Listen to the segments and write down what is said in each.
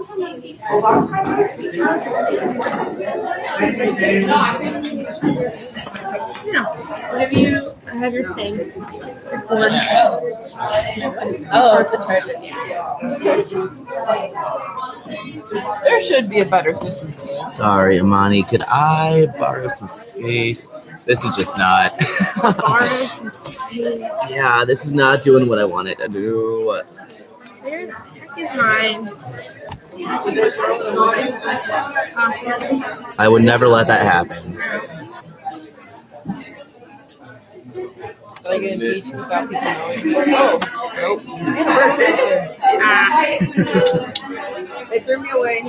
A long time no see. Yeah. What have you? I have your thing. Record. Oh, it's the charger. There should be a better system. Sorry, Amani, could I borrow some space? This is just not. Borrow some space. Yeah, this is not doing what I wanted to do. Where the heck is mine? Awesome. I would never let that happen. Are they getting impeached without people knowing? Oh, nope. They threw me away.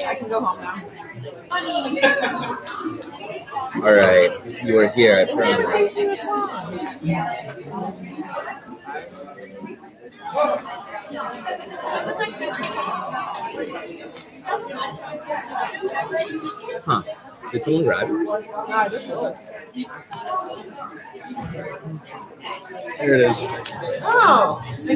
I can go home now. All right, you were here, I promise. Huh. Did someone grab yours? Ah, this looks. Here it is. Oh! What's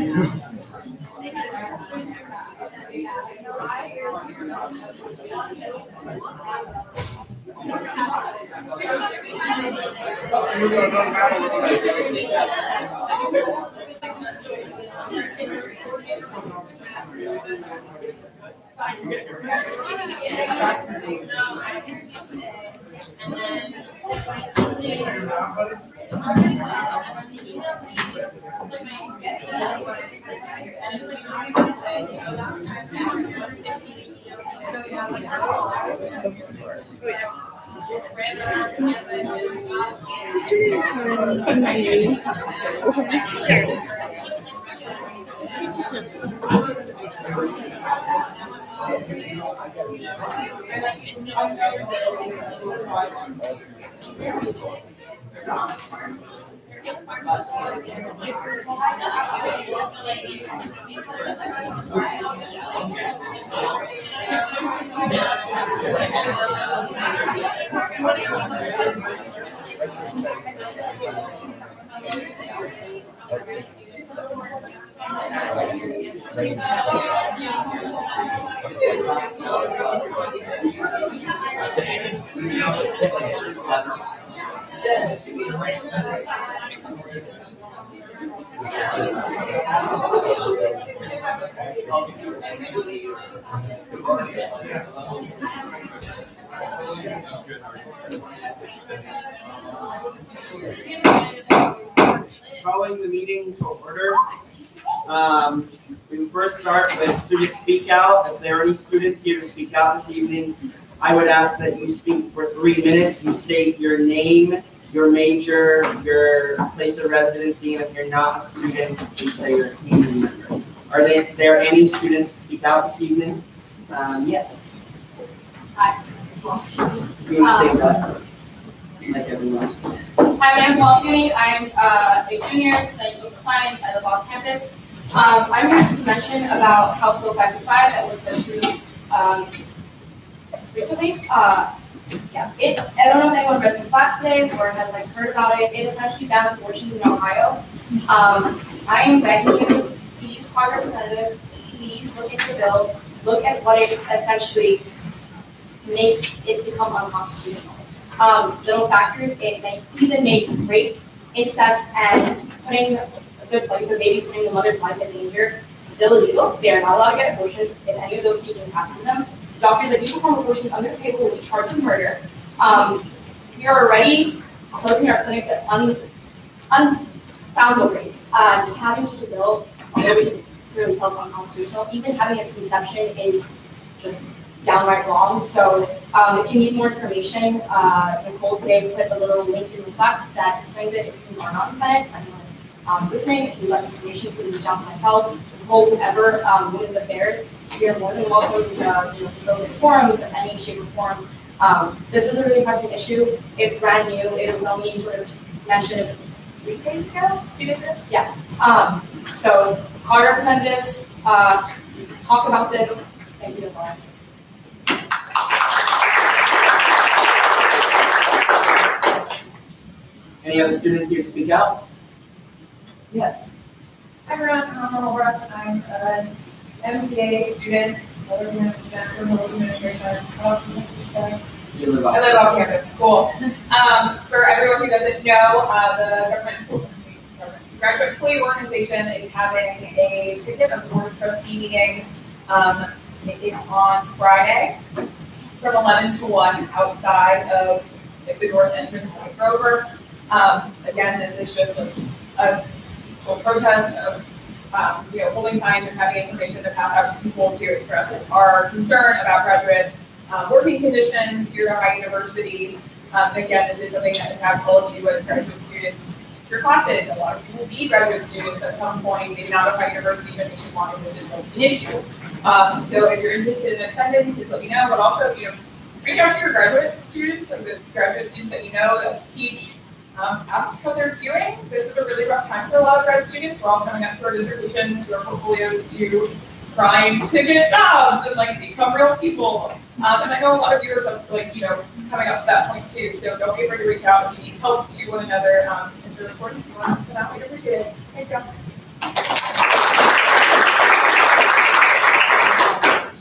your name? What's your name? Calling the meeting to order. We will first start with student speak out. If there are any students here to speak out this evening, I would ask that you speak for 3 minutes. You state your name, your major, your place of residency, and if you're not a student, please say your community member. Is there any students to speak out this evening? Yes. Hi, it's Walsh. You state that, like everyone. Hi, my name is Walsh. I'm a junior studying political science. I live off campus. I'm here to mention about House Bill 565 that was approved recently. I don't know if anyone read the Slack today or has heard about it. It essentially bans abortions in Ohio. I am begging you, please, call representatives, please look into the bill. Look at what it essentially makes it become unconstitutional. Little factors, it even makes rape, incest, and putting the babies, putting the mother's life in danger still illegal. They are not allowed to get abortions if any of those things happen to them. Doctors that do perform abortions under the table will be charged with murder. We are already closing our clinics at unfounded rates. Having such a bill, although we can clearly tell it's unconstitutional, even having its conception is just downright wrong. So if you need more information, Nicole today put a little link in the Slack that explains it if you are not in Senate. If anyone is listening, if you would like information, please reach out to myself, Nicole, whoever, Women's Affairs. We are more than welcome to facilitate a forum in any shape or form. This is a really pressing issue. It's brand new. It was only sort of mentioned 3 days ago, 2 days ago? Yeah. So call your representatives, talk about this. Thank you, that's all I say. Any other students here to speak out? Yes. Hi everyone, I'm Holbrook. I'm an MBA student. another master in administration. What else is this to say? You live I live off campus. Cool. For everyone who doesn't know, the Graduate Employee Organization is having a picnic of board trustee meeting. It is on Friday from 11 to 1 outside of the north entrance of Grover. Again, this is just a peaceful protest of holding signs and having information to pass out to people to express our concern about graduate working conditions here at Ohio University. Again, this is something that impacts all of you as graduate students teach your classes. A lot of people will be graduate students at some point, maybe not at Ohio University, but nationwide, this is an issue. So if you're interested in attending, please let me know, but also, reach out to your graduate students and the graduate students that you know that teach. Ask how they're doing. This is a really rough time for a lot of grad students. We're all coming up to our dissertations, to our portfolios, to trying to get jobs and become real people. And I know a lot of you are coming up to that point too. So don't be afraid to reach out if you need help to one another. It's really important. If you want to that, we'd appreciate it. Thanks, y'all.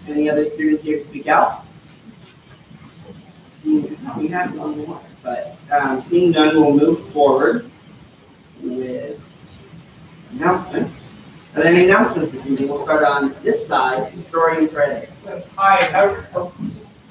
Any other students here to speak out? We have one more, but seeing none, we'll move forward with announcements. Are there any announcements this evening? We'll start on this side, historian credits. Yes, hi.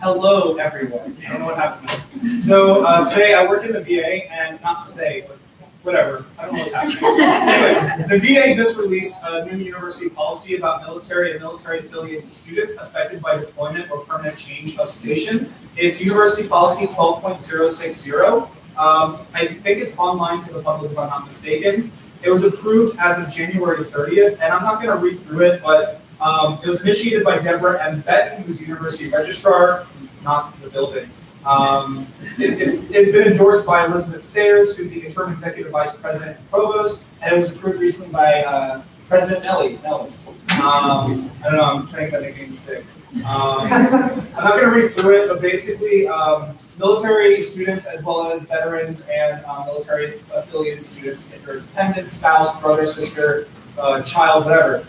Hello, everyone. I don't know what happened. So today I work in the VA, and not today, but whatever. I don't know what's happening. Anyway, the VA just released a new university policy about military and military-affiliated students affected by deployment or permanent change of station. It's University Policy 12.060. I think it's online to the public if I'm not mistaken. It was approved as of January 30th, and I'm not going to read through it, but it was initiated by Deborah M. Betton, who's the University Registrar, not the building. It's been endorsed by Elizabeth Sayers, who's the Interim Executive Vice President and Provost, and it was approved recently by President Nellis. I don't know, I'm trying to get that nickname to stick. I'm not going to read through it, but basically military students as well as veterans and military affiliated students, if you're a dependent, spouse, brother, sister, child, whatever.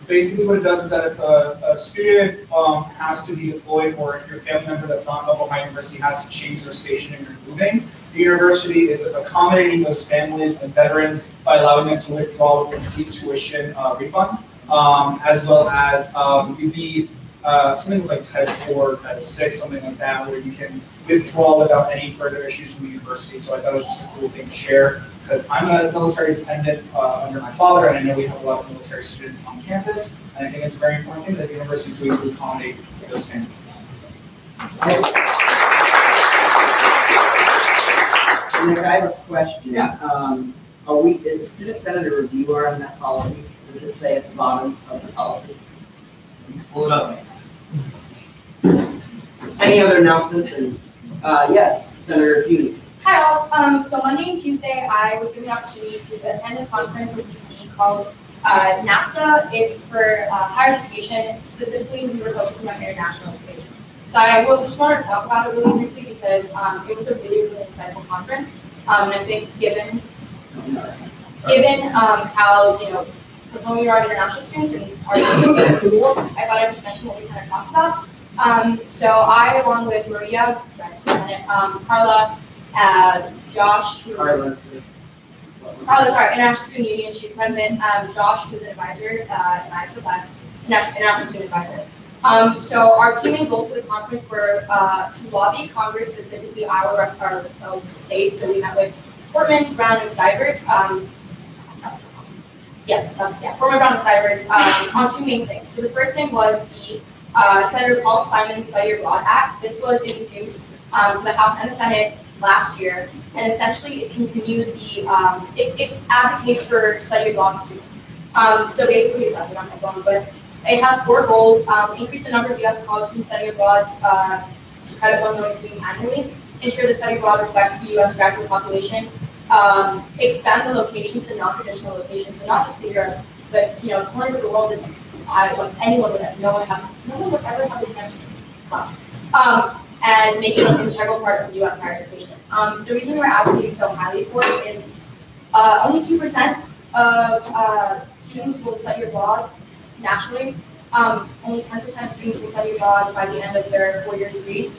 Basically what it does is that if a student has to be deployed, or if your family member that's not of Ohio University has to change their station and you're moving, the university is accommodating those families and veterans by allowing them to withdraw with complete tuition refund, as well as you'd be something with Title 4, Title 6, something like that, where you can withdraw without any further issues from the university. So I thought it was just a cool thing to share, because I'm a military dependent under my father, and I know we have a lot of military students on campus, and I think it's a very important thing that the university is doing to accommodate those families. Nick, I have a question. Yeah. Is the student senate a reviewer on that policy? Does it say at the bottom of the policy? Pull it up. Any other announcements? And yes, Senator Feeney. Hi all. So Monday and Tuesday, I was given the opportunity to attend a conference in DC called NAFSA. It's for higher education. Specifically, we were focusing on international education. So I just wanted to talk about it really briefly because it was a really, really insightful conference. And I think given how, when we are international students and are in school, I thought I'd just mention what we kind of talked about. So I, along with Maria, Carla, Josh, Carla's our International Student Union, she's president, Josh, who's an advisor, and I as International Student Advisor. So our two main goals for the conference were to lobby Congress, specifically our states. So we met with Portman, Brown, and Stivers. Portman, Brown, and Stivers on two main things. So the first thing was the Senator Paul Simon Study Abroad Act. This was introduced to the House and the Senate last year, and essentially it continues the, it advocates for study abroad students. So basically, sorry, I'm not my phone, but it has 4 goals: increase the number of U.S. college students studying abroad to credit 1 million students annually, ensure the study abroad reflects the U.S. graduate population, expand the locations to non-traditional locations, so not just Europe, but to corners of the world that anyone would have, no one would ever have the chance to and make it an integral part of U.S. higher education. The reason we're advocating so highly for it is only 2% of students will study abroad nationally, only 10% of students will study abroad by the end of their 4-year degree.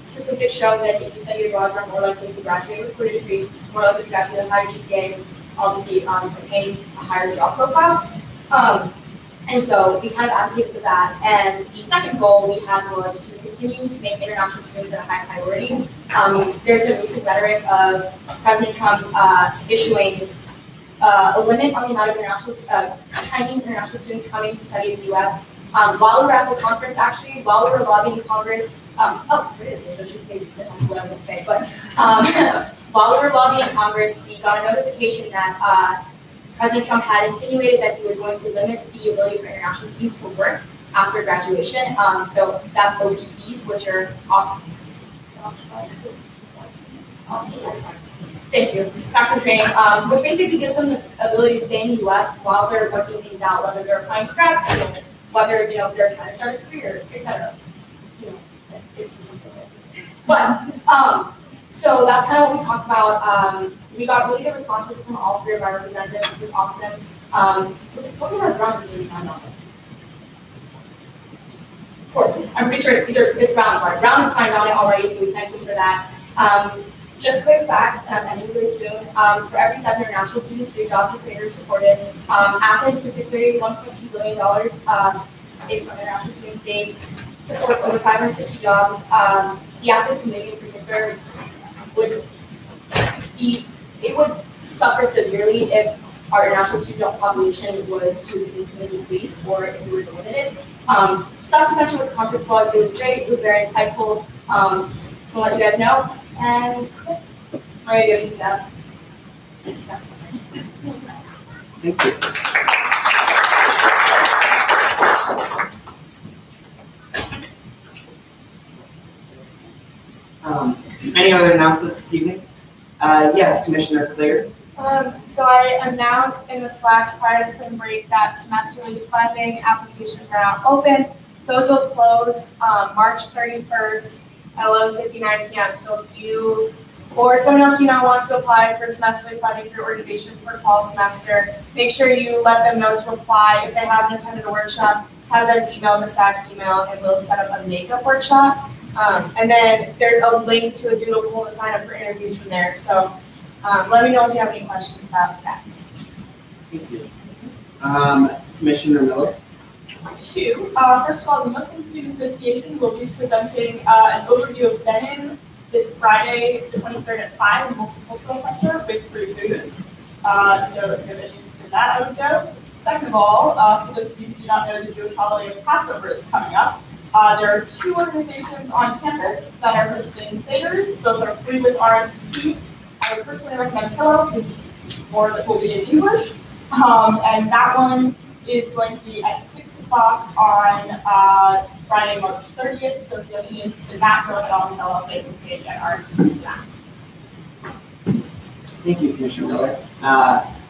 Statistics show that if you study abroad, you're more likely to graduate with a degree, more likely to graduate with a higher GPA, and obviously attain a higher job profile. And so we kind of advocate for that. And the second goal we had was to continue to make international students a high priority. There's been recent rhetoric of President Trump issuing a limit on the amount of Chinese international students coming to study in the U.S. While we were at the conference, actually, while we were lobbying Congress, oh, there it is, so she can maybe attest to what I'm going to say, but while we were lobbying Congress, we got a notification that President Trump had insinuated that he was going to limit the ability for international students to work after graduation. So that's OPTs, which are thank you, background training, which basically gives them the ability to stay in the U.S. while they're working things out, whether they're applying to grad school, whether they're trying to start a career, etc. It's the simple way. But so that's kind of what we talked about. We got really good responses from all 3 of our representatives, which was awesome. What were our rounds we signed on? 4. I'm pretty sure it's Brown, sorry. Brown had signed on it already, so we thank them for that. Just quick facts, and I'm ending really soon. For every 7 international students, 3 jobs are created or supported. Athens, particularly, $1.2 billion based on international students. They support over 560 jobs. The Athens community in particular would suffer severely if our international student population was to significantly decrease or if we were to limit it. So that's essentially what the conference was. It was great. It was very insightful. To let you guys know. And Maria, do you have anything to add? Thank you. Any other announcements this evening? Yes, Commissioner Clear. So I announced in the Slack prior to spring break that semesterly funding applications are now open. Those will close March 31st at 11:59 p.m. So if you or someone else you know wants to apply for semesterly funding for your organization for fall semester, make sure you let them know to apply. If they haven't attended a workshop, have them email the staff email and we'll set up a makeup workshop. And then there's a link to a doodle poll to sign up for interviews from there. So let me know if you have any questions about that. Thank you. Commissioner Miller. 2. First of all, the Muslim Student Association will be presenting an overview of Benin this Friday, the 23rd at 5 in the Multicultural Center with free food. So if you're interested in that, I would go. Second of all, for those of you who do not know, the Jewish holiday of Passover is coming up. There are 2 organizations on campus that are hosting Seder's. Both are free with RSVP. I would personally recommend Pillow because more of it will be in English. And that one is going to be at 6 o'clock on Friday, March 30th. So if you have any interest in that, go on the LL Facebook page and RSVP for that. Thank you, Commissioner Miller.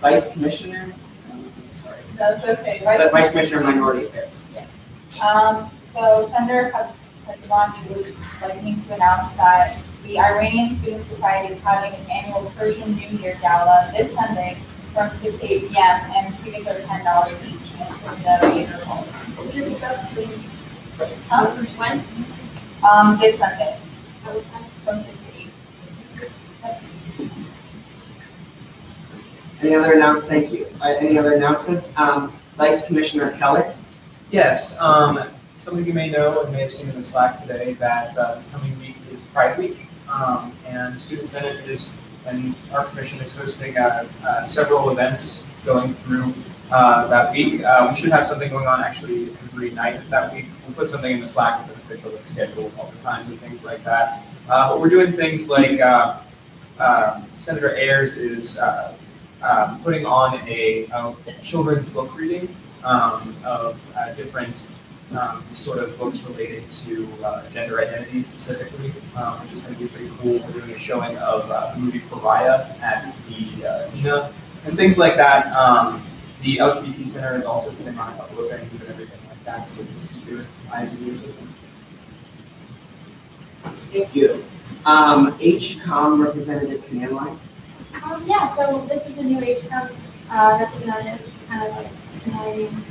Vice Commissioner, I'm sorry. That's okay. Vice Commissioner Minority Affairs. Yes. So Senator Hajimani would like me to announce that the Iranian Student Society is having an annual Persian New Year Gala this Sunday from 6 to 8 p.m. and tickets are $10 each. And it's in the theater hall. When? This Sunday. From 6 to 8. Thank you. Any other announcements? Vice Commissioner Keller. Yes, some of you may know and may have seen in the Slack today that this coming week is Pride Week, and the Student Senate and our commission is hosting several events going through that week. We should have something going on actually every night of that week. We'll put something in the Slack with an official schedule all the times and things like that. But we're doing things like Senator Ayers is putting on a children's book reading of different sort of books related to gender identity specifically, which is going to be pretty cool. We're doing a showing of the movie Pariah at the Athena and things like that. The LGBT Center is also putting on a couple of things and everything like that, so just keep your eyes and ears open. Thank you. HCOM Representative Command Line. Yeah, so this is the new HCOM representative. kind of like assimilating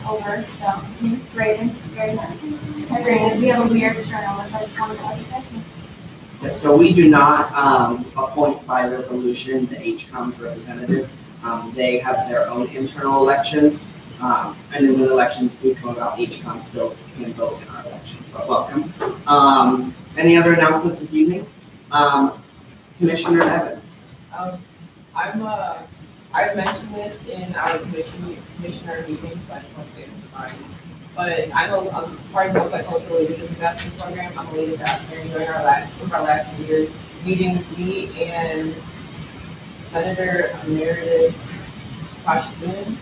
over. So his name is Braden. He's very nice. Hi, Braden. We have a weird journal, which I just wanted to let you guys know. Yeah, so we do not appoint by resolution the HCOM's representative. They have their own internal elections. And then when elections do come about, HCOM still can vote in our elections, but welcome. Any other announcements this evening? Commissioner Evans. I've mentioned this in our commissioner meetings, but I just want to say it again. But I know I'm part of the multicultural leadership investment program. I'm a lead ambassador, and during our last year's meetings, me and Senator Emeritus Washington,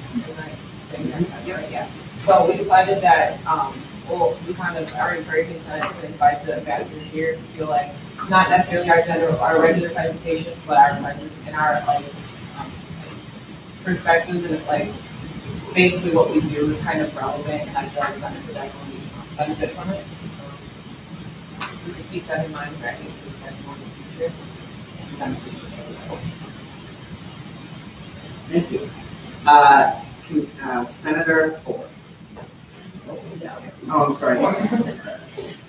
yeah. So we decided that we kind of are encouraging Senate to invite the ambassadors here to feel like not necessarily our regular presentations, but our presence and our perspectives and basically what we do is kind of relevant, and I feel like Senate would definitely benefit from it. So we can keep that in mind for any of this in the future. Thank you. Senator Holbrook. Oh, I'm sorry.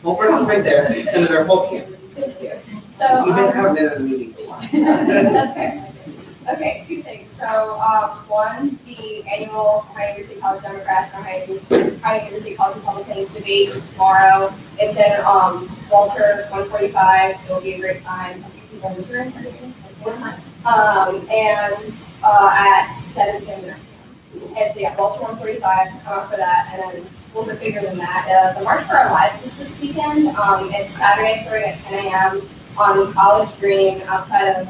Holbrook was right there. Senator Holtkamp. Thank you. So You've haven't been at the meeting a while. That's fair. Okay, two things. So, one, the annual Ohio University College Democrats and Ohio University College Republicans debate is tomorrow. It's in Walter 145. It will be a great time. I think people in this room. What time? And at 7 p.m. And so yeah, Walter 145. Come out for that, and then a little bit bigger than that. The March for Our Lives is this weekend. It's Saturday, starting at 10 a.m. on College Green, outside of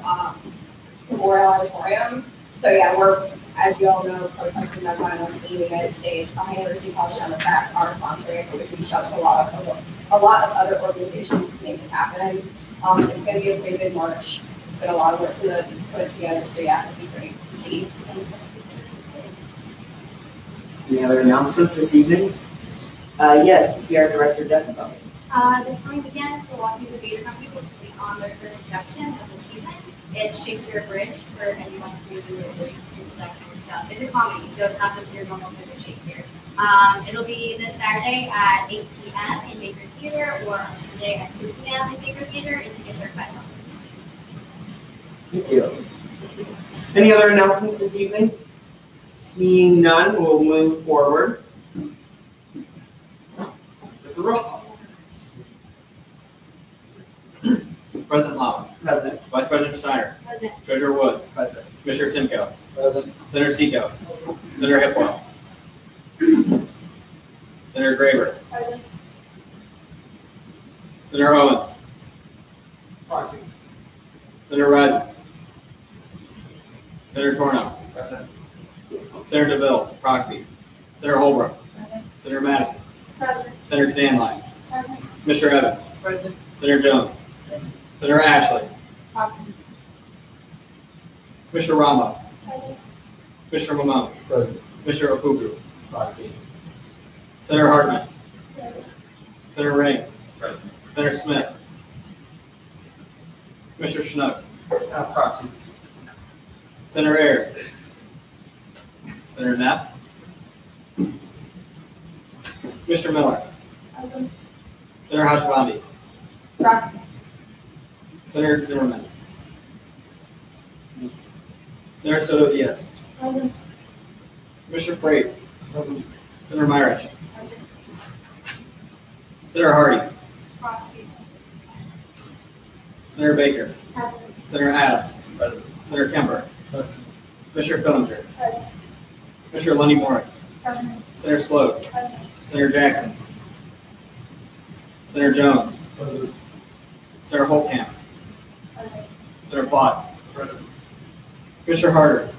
Memorial Auditorium. So yeah, we're, as you all know, protesting gun violence in the United States. Ohio University College Democrats are sponsoring it. We've reached out to a lot of other organizations to make it happen. It's going to be a pretty big march. It's been a lot of work to put it together. So yeah, it'd be great to see some stuff. Any other announcements this evening? Yes, PR Director Defo. This coming weekend, the Los Angeles Theater Company will be on their first production of the season. It's Shakespeare Bridge for anyone who is into that kind of stuff. It's a comedy, so it's not just your normal type of Shakespeare. It'll be this Saturday at 8 p.m. in Baker Theater or on Sunday at 2 p.m. in Baker Theater, and tickets are $5. Thank you. Any other announcements this evening? Seeing none, we'll move forward with the roll call. President Lau. Present. Vice President Steiner. Present. Treasurer Woods. Present. Commissioner Timko. Present. Senator Seco. Senator Hipwell. Senator Graber. Present. Senator Owens. Proxy. Senator Rises. Senator Torno. Present. Senator DeVille, proxy. Senator Holbrook. Senator Madison. Present. Senator Danline. Present. Commissioner Evans. Present. Senator Jones. Senator Ashley. Proxy. Commissioner Rama. Present. Commissioner Mamone. Present. Commissioner Okugu. Proxy. Senator Hartman. Present. Senator Ring. Present. Senator Smith. Commissioner Schnuck. Proxy. Senator Ayers. Senator Neff. Commissioner Miller. Present. Senator Hashbandi. Proxy. Senator Zimmerman. Senator Soto Diaz. Present. Commissioner Freight. Senator Myrich. Present. Senator Hardy. Proxy. Senator Baker. Present. Senator Adams. Senator Kemper. Commissioner Fillinger. Present. Commissioner Lundy Morris. Present. Senator Sloat. Present. Senator Jackson. Senator Jones. Senator Holtkamp. Present. Senator Potts. Commissioner Harder.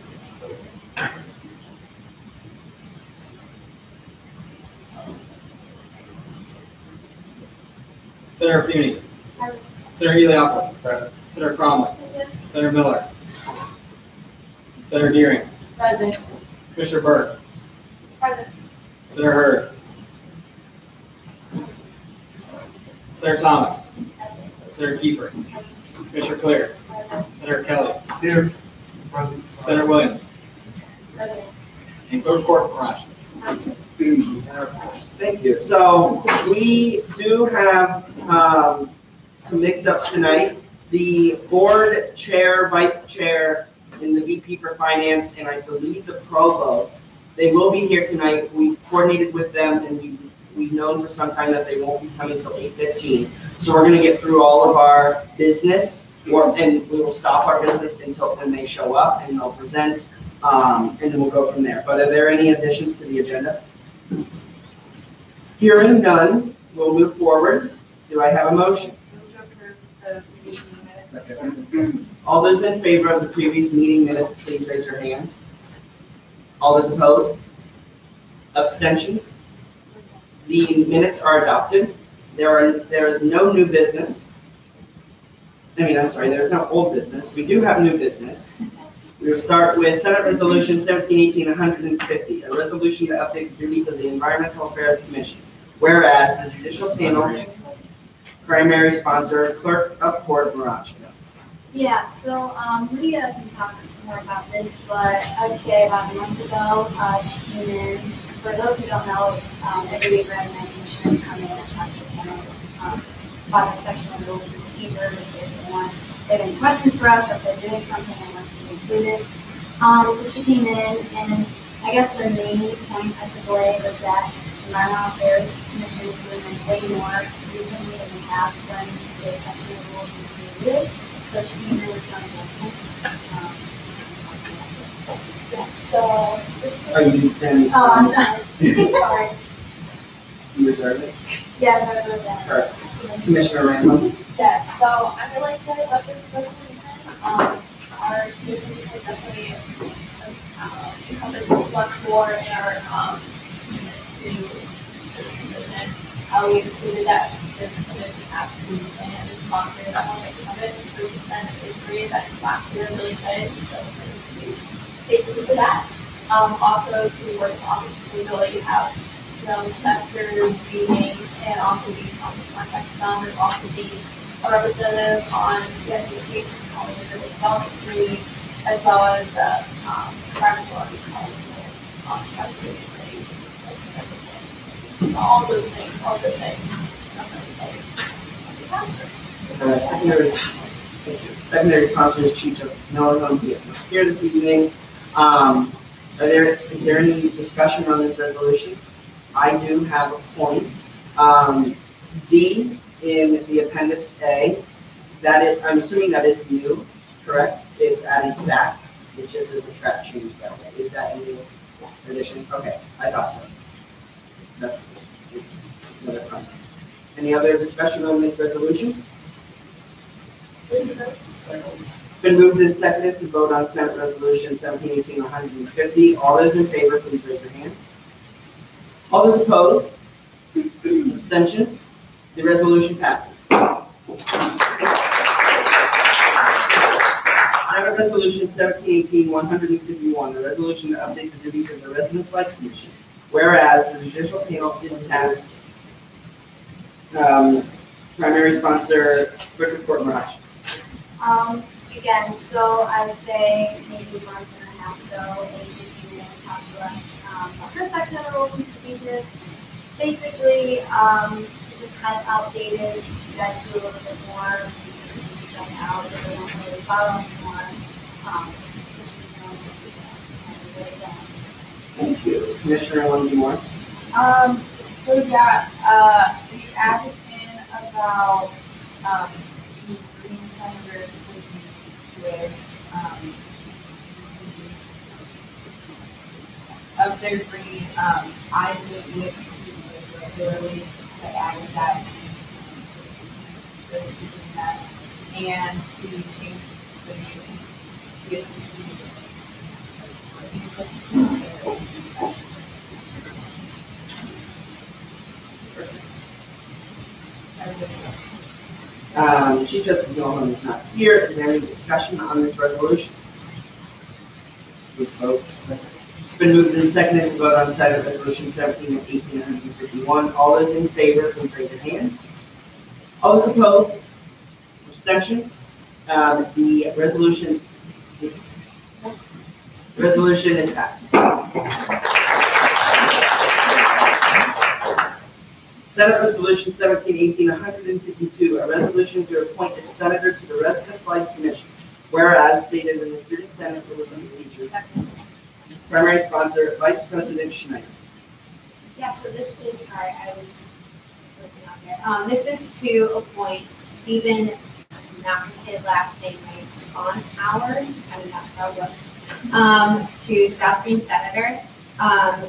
Senator Feeney. Present. Senator Eliopoulos. Senator Cromley. Present. Senator Miller. Senator Deering. Present. Commissioner Burke. Present. Senator Hurd. Senator Thomas. Senator Kiefer. Commissioner Clear. Senator Kelly. Here. Senator Williams. Present. And clerk court Mirage. Thank you. So we do have some mix-ups tonight. The board chair, vice chair, and the VP for finance, and I believe the provost, they will be here tonight. We coordinated with them, and we've known for some time that they won't be coming until 8:15. So we're going to get through all of our business, and we will stop our business until when they show up, and they'll present, and then we'll go from there. But are there any additions to the agenda? Hearing none, we'll move forward. Do I have a motion? All those in favor of the previous meeting minutes, please raise your hand. All those opposed? Abstentions? The minutes are adopted. There is no new business. There's no old business. We do have new business. We will start with Senate Resolution 1718-150, a resolution to update the duties of the Environmental Affairs Commission. Whereas the judicial panel, primary sponsor, clerk of court, Mirage. Yeah, so Lydia can talk more about this, but I would say about a month ago, she came in. For those who don't know, every week Brad and my commissioners come in and talk to the panelists about their section of rules and procedures. If they have any questions for us, or if they're doing something and wants to be included. So she came in, and I guess the main point I took away was that the Environmental Affairs Commission is doing way more recently than we have when this section of rules was created. So she came in with some adjustments. So Are you then? I'm done. Sorry. You reserve it? Yes, I wrote that. Perfect. Commissioner Randall? Yeah, so I'm really excited about this resolution. Our commission has definitely encompassed much more in our commitments to this position. We included that this commission has to plan and sponsor that one summit, which has been a big period that last year. I'm really excited. So please stay tuned for that. Also to work with Office of Sustainability, have semester meetings, and also we also contact them, and also be a representative on CSEC, which is College Service Development Committee, as well as the environmental ecology on transportation committee. All those things, all good things. Secondary sponsor is Chief Justice Miller. He is not here this evening. Is there any discussion on this resolution? I do have a point. D in the Appendix A, I'm assuming that is new, correct? It's adding SAC, which is a track change that way. Is that a new addition? Okay, I thought so. That's fine. Any other discussion on this resolution? It's been moved and seconded to vote on Senate Resolution 1718-150. All those in favor, please raise your hand. All those opposed? Abstentions? The resolution passes. Senate Resolution 1718-151, the resolution to update the duties of the Residence Life Commission. Whereas the judicial panel is tasked, primary sponsor, clerk of court, Mirage. Again, so I would say maybe a month and a half ago, she came in and talked to us about her section of the rules and procedures. Basically, it's just kind of outdated. You guys do a little bit more, you take some stuff out that they don't really follow anymore. Thank you. Commissioner Lundy Morris. So yeah, we added in about the green thunder with of their green I meet with regularly. I added that and we changed the names. Chief Justice Nolan is not here. Is there any discussion on this resolution? We vote. It's been moved and seconded to vote on Senate Resolution 1718-151. All those in favor, please raise your hand. All those opposed? Abstentions? The resolution is The resolution is passed. Senate Resolution 1718-152, a resolution to appoint a senator to the Residence Life Commission. Whereas stated in the Student Senate Rules and Procedures. Primary sponsor, Vice President Schneider. Yeah, so this is, sorry, I was looking out there. This is to appoint Stephen, now to say his last name, right, Sponhauer, I mean, that's how it looks, to South Green Senator.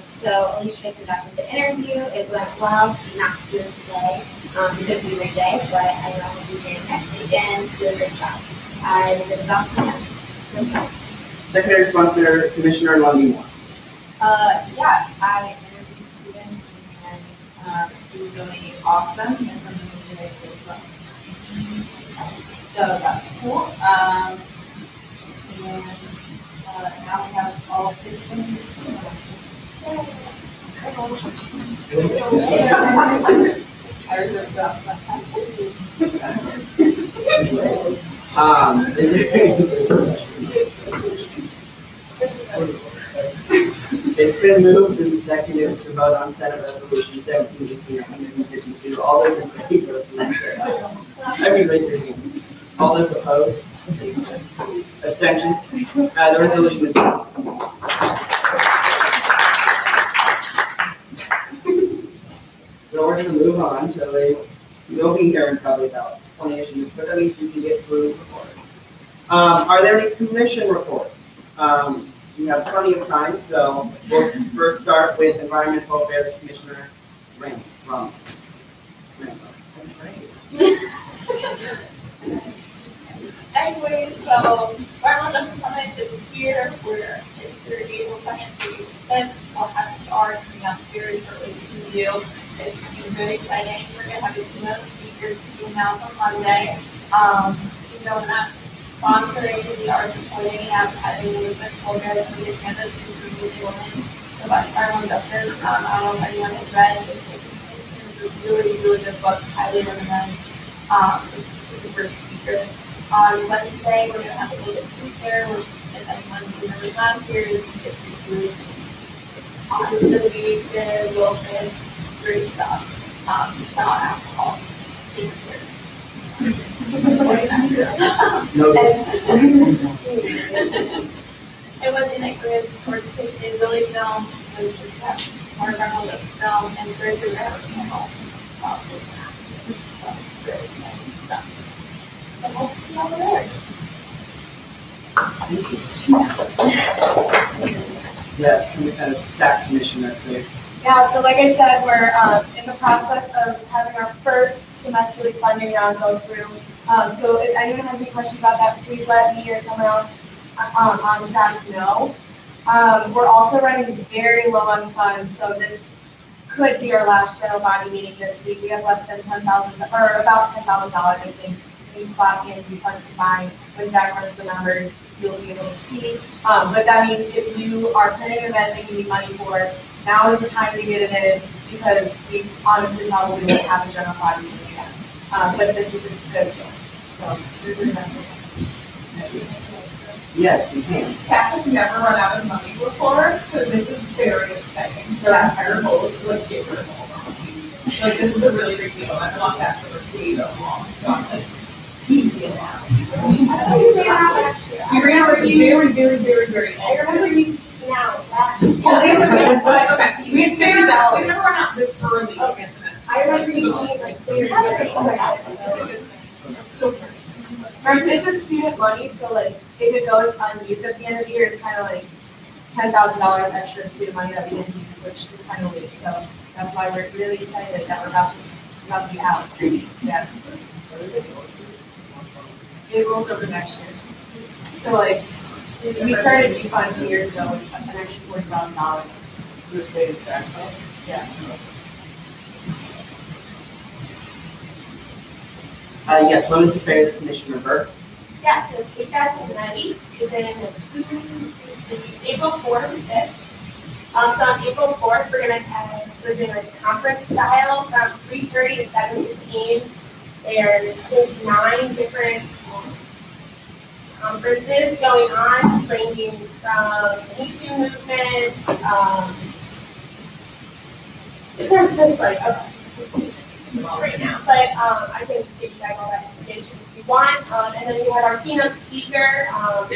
So Alicia conducted the interview, it went well, he's not here today, he couldn't be here today, but I know he'll be here next weekend, do a great job. I was about to him. Secondary sponsor, Commissioner Lundy Moss. Yeah, I interviewed Stephen and he was really awesome. He has something to do with so that's cool. And now we have all 6 senators. It's been moved and seconded to vote on Senate Resolution 1718-152. All those in favor, please say aye. Raise your hand. All those opposed? Abstentions? The resolution is passed. So we're going to move on to you'll be here in probably about 20-ish minutes, but that means you can get through before. Are there any commission reports? You have plenty of time, so we'll first start with Environmental Affairs Commissioner Rambo. Anyway, so Environmental Justice Summit is here. We're April 2nd through 5th. We'll have our coming up very shortly to you. It's going to be really exciting. We're going to have a keynote speakers to be announced on Monday. Even though we're not sponsoring, we are supporting and advertising the movement program for the campus to Trustees women about environmental justice. I don't know if anyone has read it. It's a really, really good book. Highly recommend. She's a great speaker. On Wednesday, we're going to have a little speaker, which, if anyone remembers last year, is on the week, we'll finish great stuff about alcohol. It was in agreement for 6 days really filmed, so we just have more environmental film and Thursday we're having a home. So very exciting stuff. So hope to see you over there. Yes, SAC Commissioner, please. Yeah, so like I said, we're in the process of having our first semesterly funding round go through. So if anyone has any questions about that, please let me or someone else on staff know. We're also running very low on funds, so this could be our last general body meeting this week. We have less than $10,000, or about $10,000, I think, in SLAC and fund combined. When Zach runs the numbers, you'll be able to see. But that means if you are planning an event that you need money for, now is the time to get it in, because we honestly probably won't have a general body meeting again. But this is a good thing. So there's a message. Yes, you can. SAC has never run out of money before, so this is very exciting. So our goal is to get rid of all of our money. So this is a really big deal. I've been on SAC for way so long, so I'm like, we ran out very. I remember you now. Okay, we've never run out this early in a semester. I remember you being like, so Right, this is student money, so like if it goes unused at the end of the year, it's kind of like $10,000 extra student money that we didn't use, which is kind of waste. So that's why we're really excited that we're about to be out. Yeah. It rolls over next year. So like we started defund 2 years ago with an extra $40,000. Yeah. Yes, Women's Affairs Commissioner Burke. Yeah, so TCAS is April 4th and 5th. So on April 4th, we're doing like a conference style from 3:30 to 7:15. There's 9 different conferences going on, ranging from Me Too movement. There's just like a right now, but I can give you guys all that information if you want. And then we have our keynote speaker,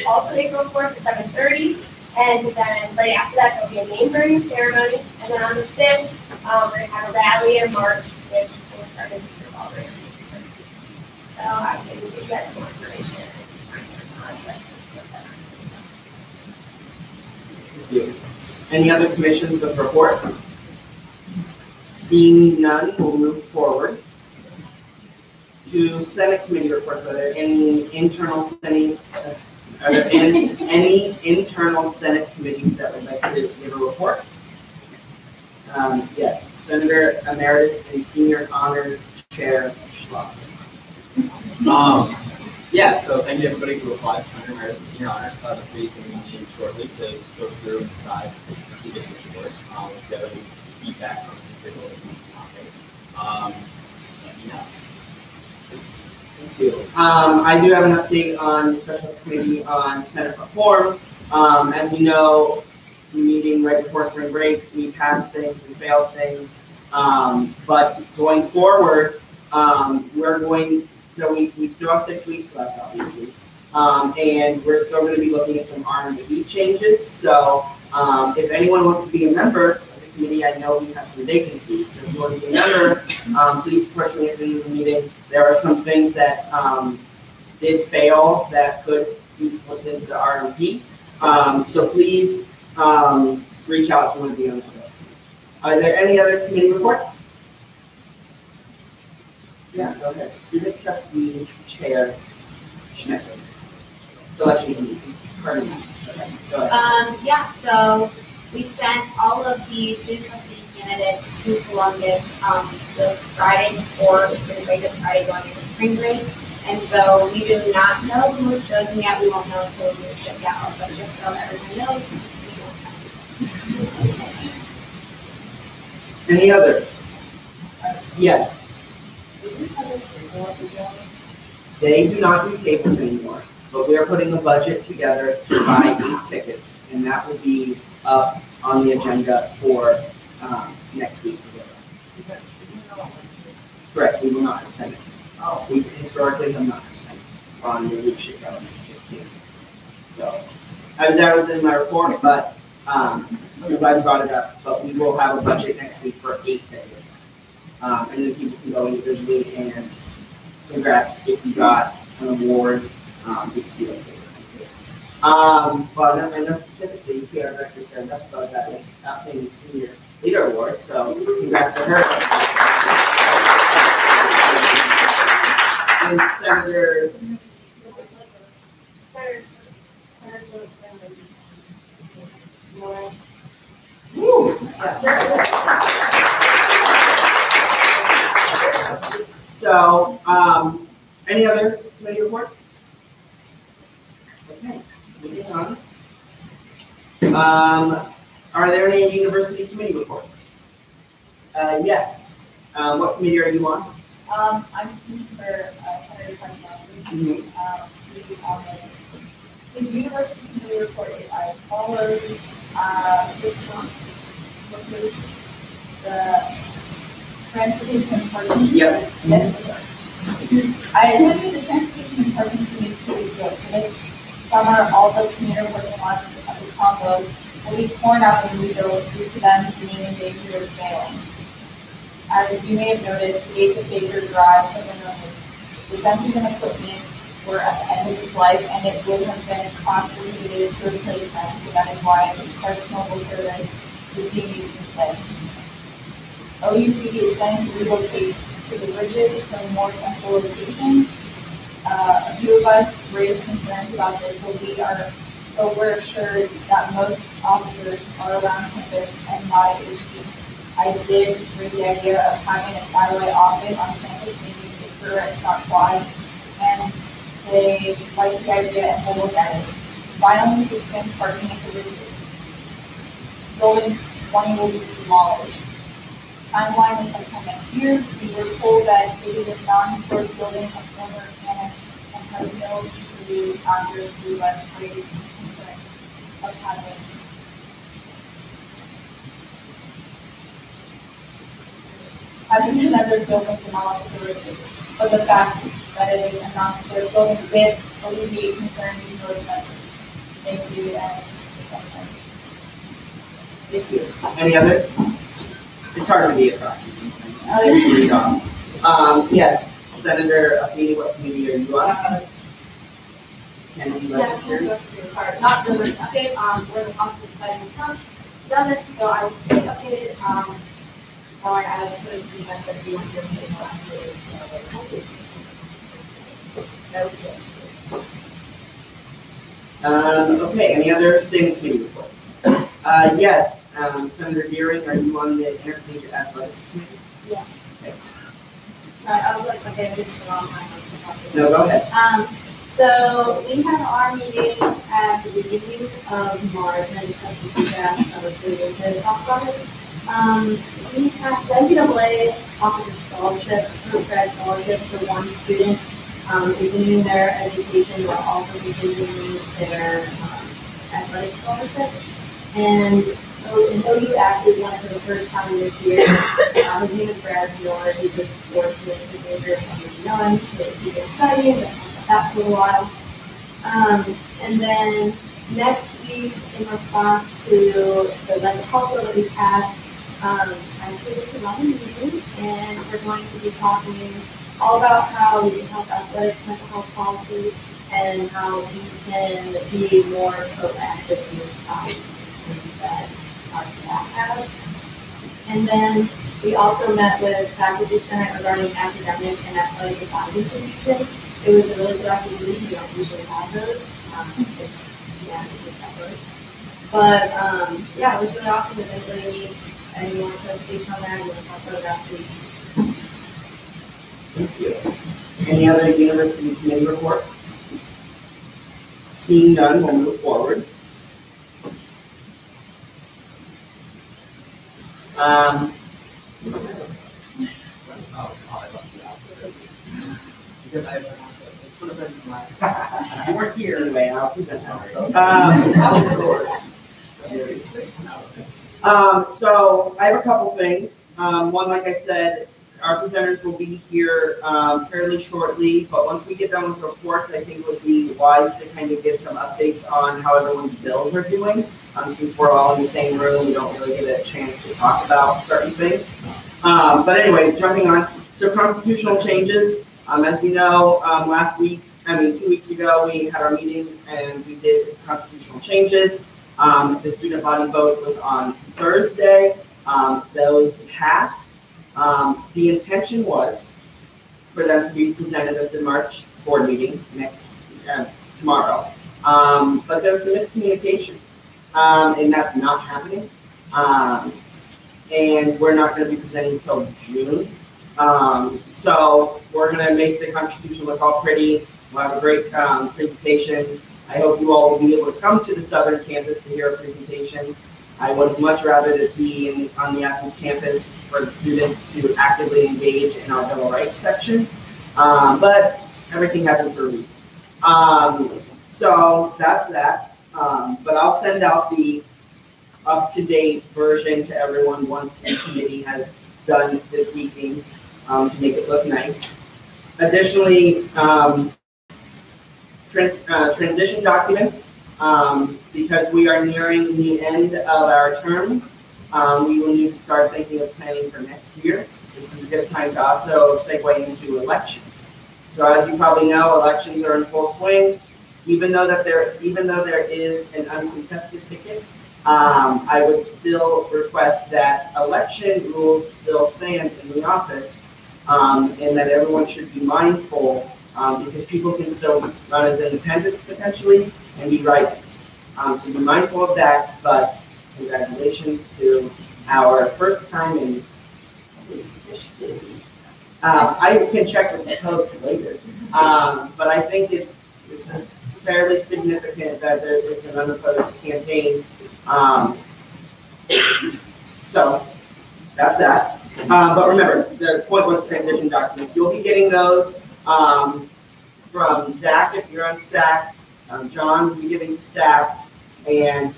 also April 4th at 7:30. And then right after that, there'll be a name burning ceremony. And then on the 5th, we're going to have a rally and march, which will start in the ball at 6:30. So I can give you guys more information as time goes on. Thank you. Any other commissions with report? Seeing none, we'll move forward to Senate committee reports. Are there any internal Senate? Are there any internal Senate committees that would like to give a report? Yes, Senator Emeritus and Senior Honors Chair Schlosser. Yeah, so thank you everybody who applied for Senator Emeritus and Senior Honors. The committee is going to be meeting shortly to go through and decide the district reports. If you have any feedback from individual topic, let me know. Thank you. I do have an update on the special committee on Senate reform. As you know, meeting right before spring break, we passed things, we failed things. But going forward, we're going, so we still have 6 weeks left, obviously. And we're still going to be looking at some R&D changes. So if anyone wants to be a member of the committee, I know we have some vacancies. So if you want to be a member, please approach me at the end of the meeting. There are some things that did fail that could be slipped into the R&D. So please reach out if you want to be on the show. Are there any other committee reports? Yeah, go ahead. Student Trustee Chair Schnecker. Selection Committee. Pardon me. Okay, go ahead. Yeah, so we sent all of the student trustee candidates to Columbus the Friday before spring break, the Friday going into spring break. And so we do not know who was chosen yet. We won't know until we check out. But just so everyone knows, we don't have. Any others? Yes. They do not do tables anymore, but we are putting a budget together to buy 8 tickets, and that will be up on the agenda for next week. Correct, we will not have Senate. We historically have not had Senate on the leadership government. So, as that was in my report, but because I brought it up, but we will have a budget next week for 8 tickets. And then people can go individually, and congrats if you got an award. You can see it later. But I know specifically, PR Director Sarah Duffo got this Outstanding Senior Leader Award, so congrats to her. And Senator. So, any other committee reports? Okay, moving on. Are there any university committee reports? Yes. What committee are you on? I'm speaking for Senator Carney. His university committee report is as follows. The transportation and parking. Yep. I attended the transportation and parking committee 2 weeks ago. This summer, all the commuter parking lots at the combo will be torn out and rebuilt due to them being in danger of failing. As you may have noticed, the gates of Baker Drive have been removed. The sensors and equipment were at the end of its life, and it would have been cost prohibitive to replace them, so that is why the park mobile service is being used instead. OUPD is planning to relocate to the Bridges from a more central location. A few of us raised concerns about this, but we're assured that most officers are around campus and not at HQ. I did raise the idea of having a satellite office on campus, maybe Baker at Scott Quad, and they like the idea and will look at it. Finally, to expand parking at the Bridges. Building 20 will be demolished. Timeline is sometime next year. We were told that it is a non-historic building, a former annex, and has no future revenues after through by 20% of having. Having another building demolished originally, but the fact that it is a non-historic building did alleviate concerns in most members. Thank you, and Thank you. Any other? It's hard to be a proxy sometimes. Read off. Yes, Senator Affini, what committee are you on? Kennedy Yes, Legislators? sorry, not really much update. We're in the process of deciding the terms. Done it, so I will be updated. Or I will put it to sense that if you want to do it more Okay, any other standing committee reports? Yes, Senator Deering, are you on the Intercollegiate Athletics Committee? Yeah. Okay. Sorry, I was like, okay, this is a long time. No, go ahead. So we had our meeting at the beginning of March, and I discussed with you guys, I was really good to talk about it. We passed the NCAA offers a scholarship, post-grad scholarship for one student, continuing their education, but also continuing their athletic scholarship. And OU actually won it for the first time this year. His name is Brad Miller. He's a sports management major from Illinois, so it's super exciting. We'll talk about that for a while. And then next week, in response to the legislature that we passed, I'm sure to run a meeting, and we're going to be talking all about how we can help athletics mental health policy and how we can be more proactive in this things that our staff have. And then we also met with Faculty Senate regarding academic and athletic advising commission. It was a really productive meeting. We don't usually have those. It's separate. But yeah, it was really awesome. If anybody needs any more clarification on that, we'll talk about that after. Thank you. Any other university committee reports? Seeing none, we'll move forward. You weren't here anyway, I'll present myself. So I have a couple things. One, like I said, our presenters will be here fairly shortly, but once we get done with reports, I think it would be wise to kind of give some updates on how everyone's bills are doing. Since we're all in the same room, we don't really get a chance to talk about certain things. But anyway, jumping on, so constitutional changes. As you know, 2 weeks ago, we had our meeting and we did constitutional changes. The student body vote was on Thursday. Those passed. The intention was for them to be presented at the March board meeting tomorrow. But there was some miscommunication, and that's not happening. And we're not going to be presenting until June. So we're going to make the Constitution look all pretty. We'll have a great presentation. I hope you all will be able to come to the Southern campus to hear a presentation. I would much rather it be on the Athens campus for the students to actively engage in our Bill of Rights section. But everything happens for a reason. So that's that. But I'll send out the up-to-date version to everyone once the committee has done the tweakings to make it look nice. Additionally, transition documents, because we are nearing the end of our terms, we will need to start thinking of planning for next year. This is a good time to also segue into elections. So as you probably know, elections are in full swing. Even though there is an uncontested ticket, I would still request that election rules still stand in the office, and that everyone should be mindful, because people can still run as independents potentially and be write-ins. So be mindful of that, but congratulations to our first time in. I can check with the host later, but I think it's fairly significant that it's an unopposed campaign. So that's that. But remember, the point was transition documents. You'll be getting those from from Zach, if you're on SAC, John will be giving to staff, and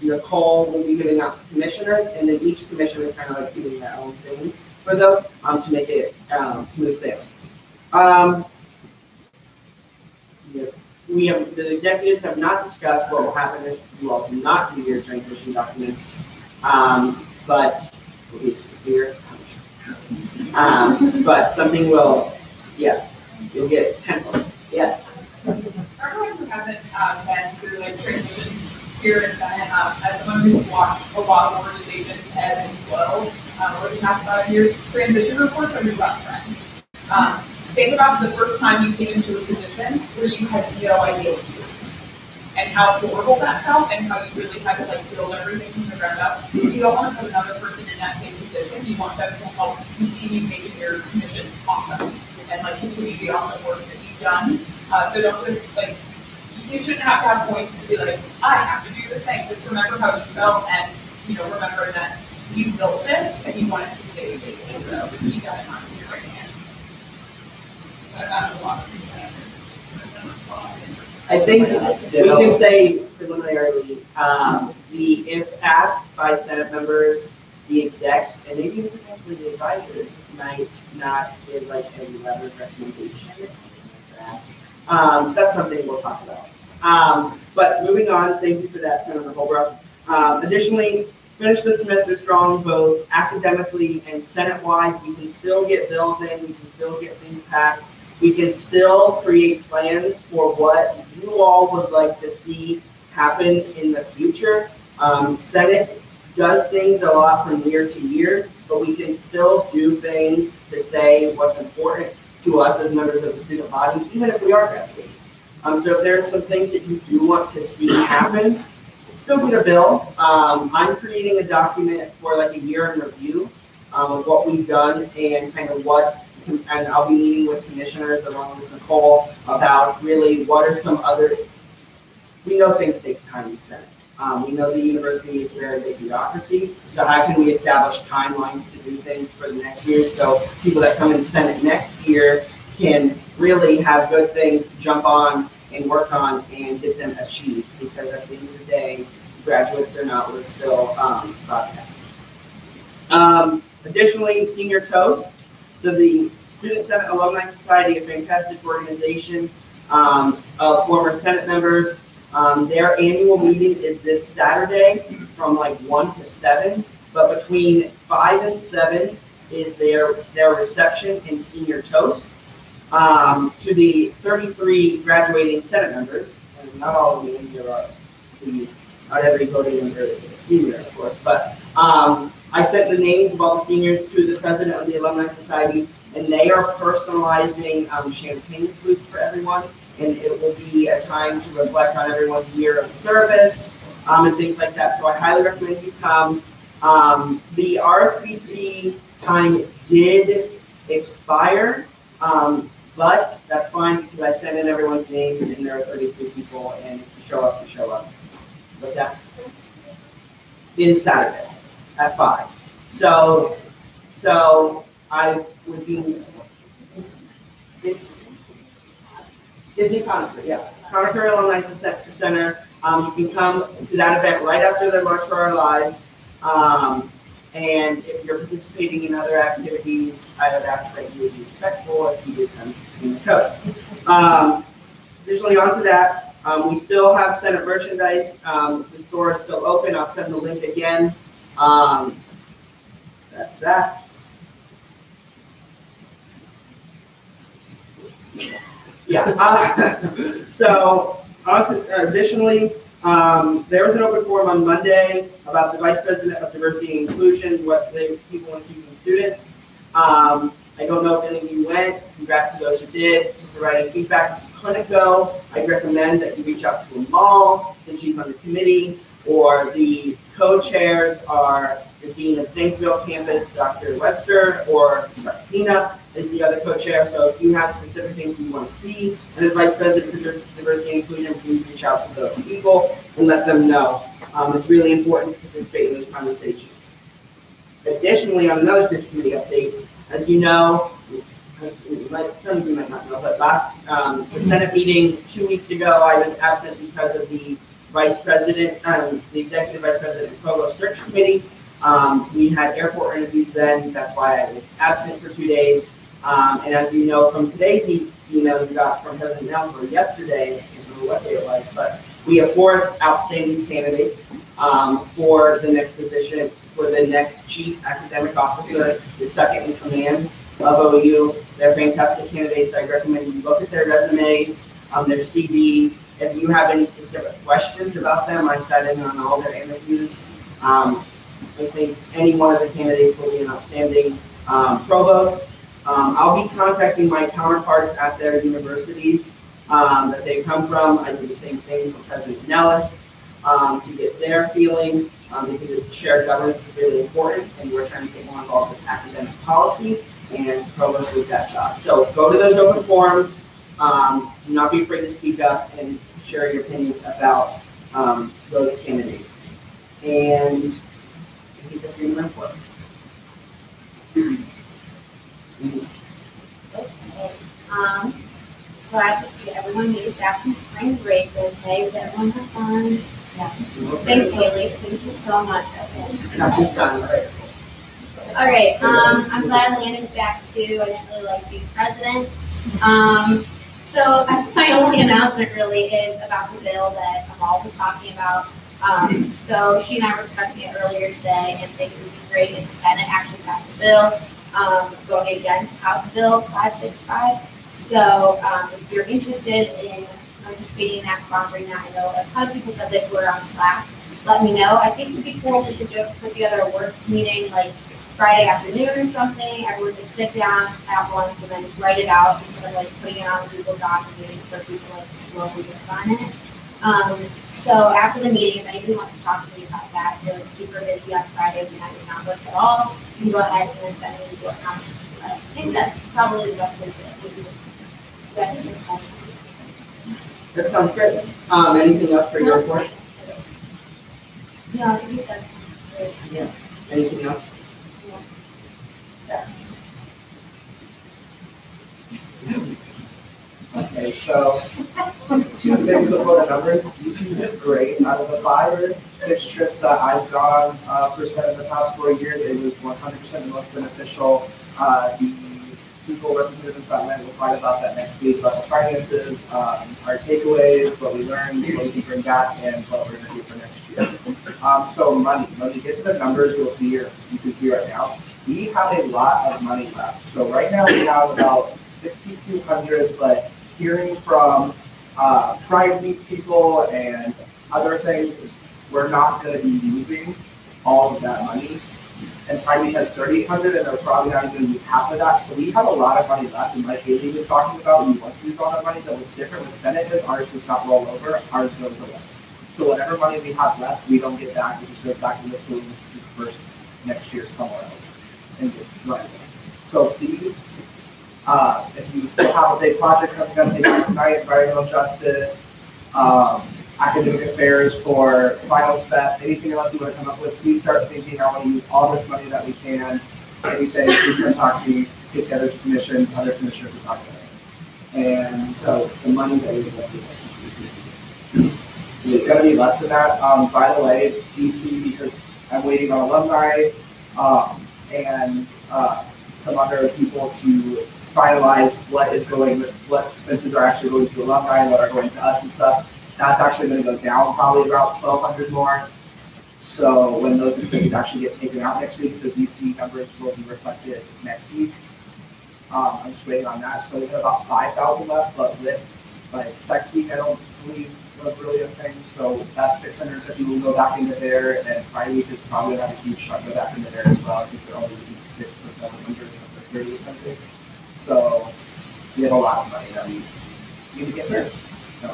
Nicole will be giving out to commissioners, and then each commissioner kind of like doing their own thing for those to make it smooth sailing. The executives have not discussed what will happen if you all do not do your transition documents, but will be severe punishment. But something will, yeah, you'll get 10 points. Yes. For everyone who hasn't been through like transitions here in Senate, as someone who's watched a lot of organizations ebb and flow over the past 5 years, transition reports are your best friend. Think about the first time you came into a position where you had no idea what you were doing, and how horrible that felt, and how you really had to like build everything from the ground up. You don't want to put another person in that same position. You want them to help continue making your commission awesome, and like continue the awesome work that you've done. So don't just like, you shouldn't have to have points to be like, I have to do this thing. Just remember how you felt, and remember that you built this and you want it to stay stable. So just keep that in mind when you're writing it. I think we can say preliminarily, if asked by Senate members, the execs, and maybe even potentially the advisors might not give like a letter of recommendation or something like that. That's something we'll talk about. But moving on, thank you for that, Senator Holbrook. Additionally, finish the semester strong, both academically and Senate-wise. We can still get bills in, we can still get things passed. We can still create plans for what you all would like to see happen in the future. Senate does things a lot from year to year, but we can still do things to say what's important to us as members of the student body, even if we are graduating. So if there's some things that you do want to see happen, still get a bill. I'm creating a document for like a year in review of what we've done and kind of and I'll be meeting with commissioners along with Nicole about really what are some other, we know things take time in Senate. We know the university is a very big bureaucracy, so how can we establish timelines to do things for the next year so people that come in Senate next year can really have good things to jump on and work on and get them achieved, because at the end of the day, graduates or not, we're still broadcast. Additionally, senior toast. So the Student Senate Alumni Society, a fantastic organization of former Senate members. Their annual meeting is this Saturday from like 1 to 7, but between 5 and 7 is their reception and senior toast to the 33 graduating Senate members. And not all of you not every voting member is a senior, of course, but I sent the names of all the seniors to the president of the Alumni Society, and they are personalizing champagne flutes for everyone, and it will be a time to reflect on everyone's year of service and things like that. So I highly recommend you come. The RSVP time did expire, but that's fine because I sent in everyone's names, and there are 33 people, and if you show up, you show up. What's that? It is Saturday at 5. So I would be, it's in Concord, yeah. Concord Alumni Center. You can come to that event right after the March for Our Lives. And if you're participating in other activities, I would ask that you would be respectful if you did come to see the coast. Additionally, on to that, we still have Senate merchandise. The store is still open. I'll send the link again. That's that. Yeah. So, additionally, there was an open forum on Monday about the Vice President of Diversity and Inclusion, what people want to see from students. I don't know if any of you went. Congrats to those who did. Providing feedback. If you couldn't go, I'd recommend that you reach out to Amal, since she's on the committee, or the co-chairs are the Dean of Zanesville campus, Dr. Webster, or Dr. Pina is the other co-chair. So if you have specific things you want to see, and as Vice President for Diversity and Inclusion, please reach out to those people and let them know. It's really important to participate in those conversations. Additionally, on another search committee update, as you know, some of you might not know, but the Senate meeting 2 weeks ago, I was absent because of the vice president, the executive vice president and provost search committee. We had airport interviews then, that's why I was absent for 2 days. And as you know from today's email we got from President Nelson yesterday, I can't remember what day it was, but we have 4 outstanding candidates for the next position, for the next chief academic officer, the second in command of OU. They're fantastic candidates. I recommend you look at their resumes, their CVs. If you have any specific questions about them, I sat in on all their interviews. I think any one of the candidates will be an outstanding provost. I'll be contacting my counterparts at their universities that they come from. I do the same thing for President Nellis to get their feeling because shared governance is really important, and we're trying to get more involved with academic policy, and provost leads that job. So go to those open forums. Do not be afraid to speak up and share your opinions about those candidates. And I think that's really important. Okay. Glad to see everyone made it back from spring break. Okay, did everyone have fun? Yeah. Thanks, Haley. Thank you so much. Okay. All right. I'm glad Landon's back too. I didn't really like being president. So my only announcement really is about the bill that Amal was talking about. So she and I were discussing it earlier today, and think it would be great if Senate actually passed a bill going against House Bill 565. So if you're interested in participating in that, sponsoring that, I know a ton of people said that we're on Slack. Let me know. I think it would be cool if we could just put together a work meeting like Friday afternoon or something. Everyone just sit down at once and then write it out instead of like putting it on a Google Doc and waiting for people to like slowly work on it. So after the meeting, if anybody wants to talk to me about that, if you're super busy on Fridays and I do not work at all, you can go ahead and send me your comments. But I think that's probably the best way to do it. I think it's fun. That sounds great. Anything else for your report? No, I think that's great. Yeah. Anything else? Yeah. Okay, so 2 things before the numbers. DC is great. Out of the 5 or 6 trips that I've gone for Senate in the past 4 years, it was 100% the most beneficial. The people, representatives that went, we'll talk about that next week. But the finances, our takeaways, what we learned, what we can bring back, and what we're going to do for next year. So money. When you get to the numbers, you'll see here. You can see right now. We have a lot of money left. So right now we have about 6,200, but hearing from Pride Week people and other things, we're not going to be using all of that money. And Pride Week has 3,800, and they're probably not even going to use half of that. So we have a lot of money left. And like Haley was talking about, we want to use all that money. But what's different with Senate is ours does not roll over, ours goes away. So whatever money we have left, we don't get back. We just go back to the school and disperse next year somewhere else. And get right. So please, if you still have a big project coming up, take tonight, environmental justice, academic affairs for finals fest, anything else you want to come up with, please start thinking I want to use all this money that we can. Anything, please come talk to me, get together to commission, other commissioners to talk to me. And so the money that we have is it's going to be less than that. By the way, DC, because I'm waiting on alumni and some other people to finalize what is going with what expenses are actually going to alumni and what are going to us and stuff. That's actually going to go down probably about 1,200 more. So when those expenses actually get taken out next week, so DC numbers will be reflected next week. I'm just waiting on that. So we have about 5,000 left, but with like next week, I don't believe was really a thing. So that 650 will go back into there, and Friday week is probably going to have a huge chunk go back into there as well. I think they're only using 600 or 700 of the 3,800. So we have a lot of money that we need to get there. So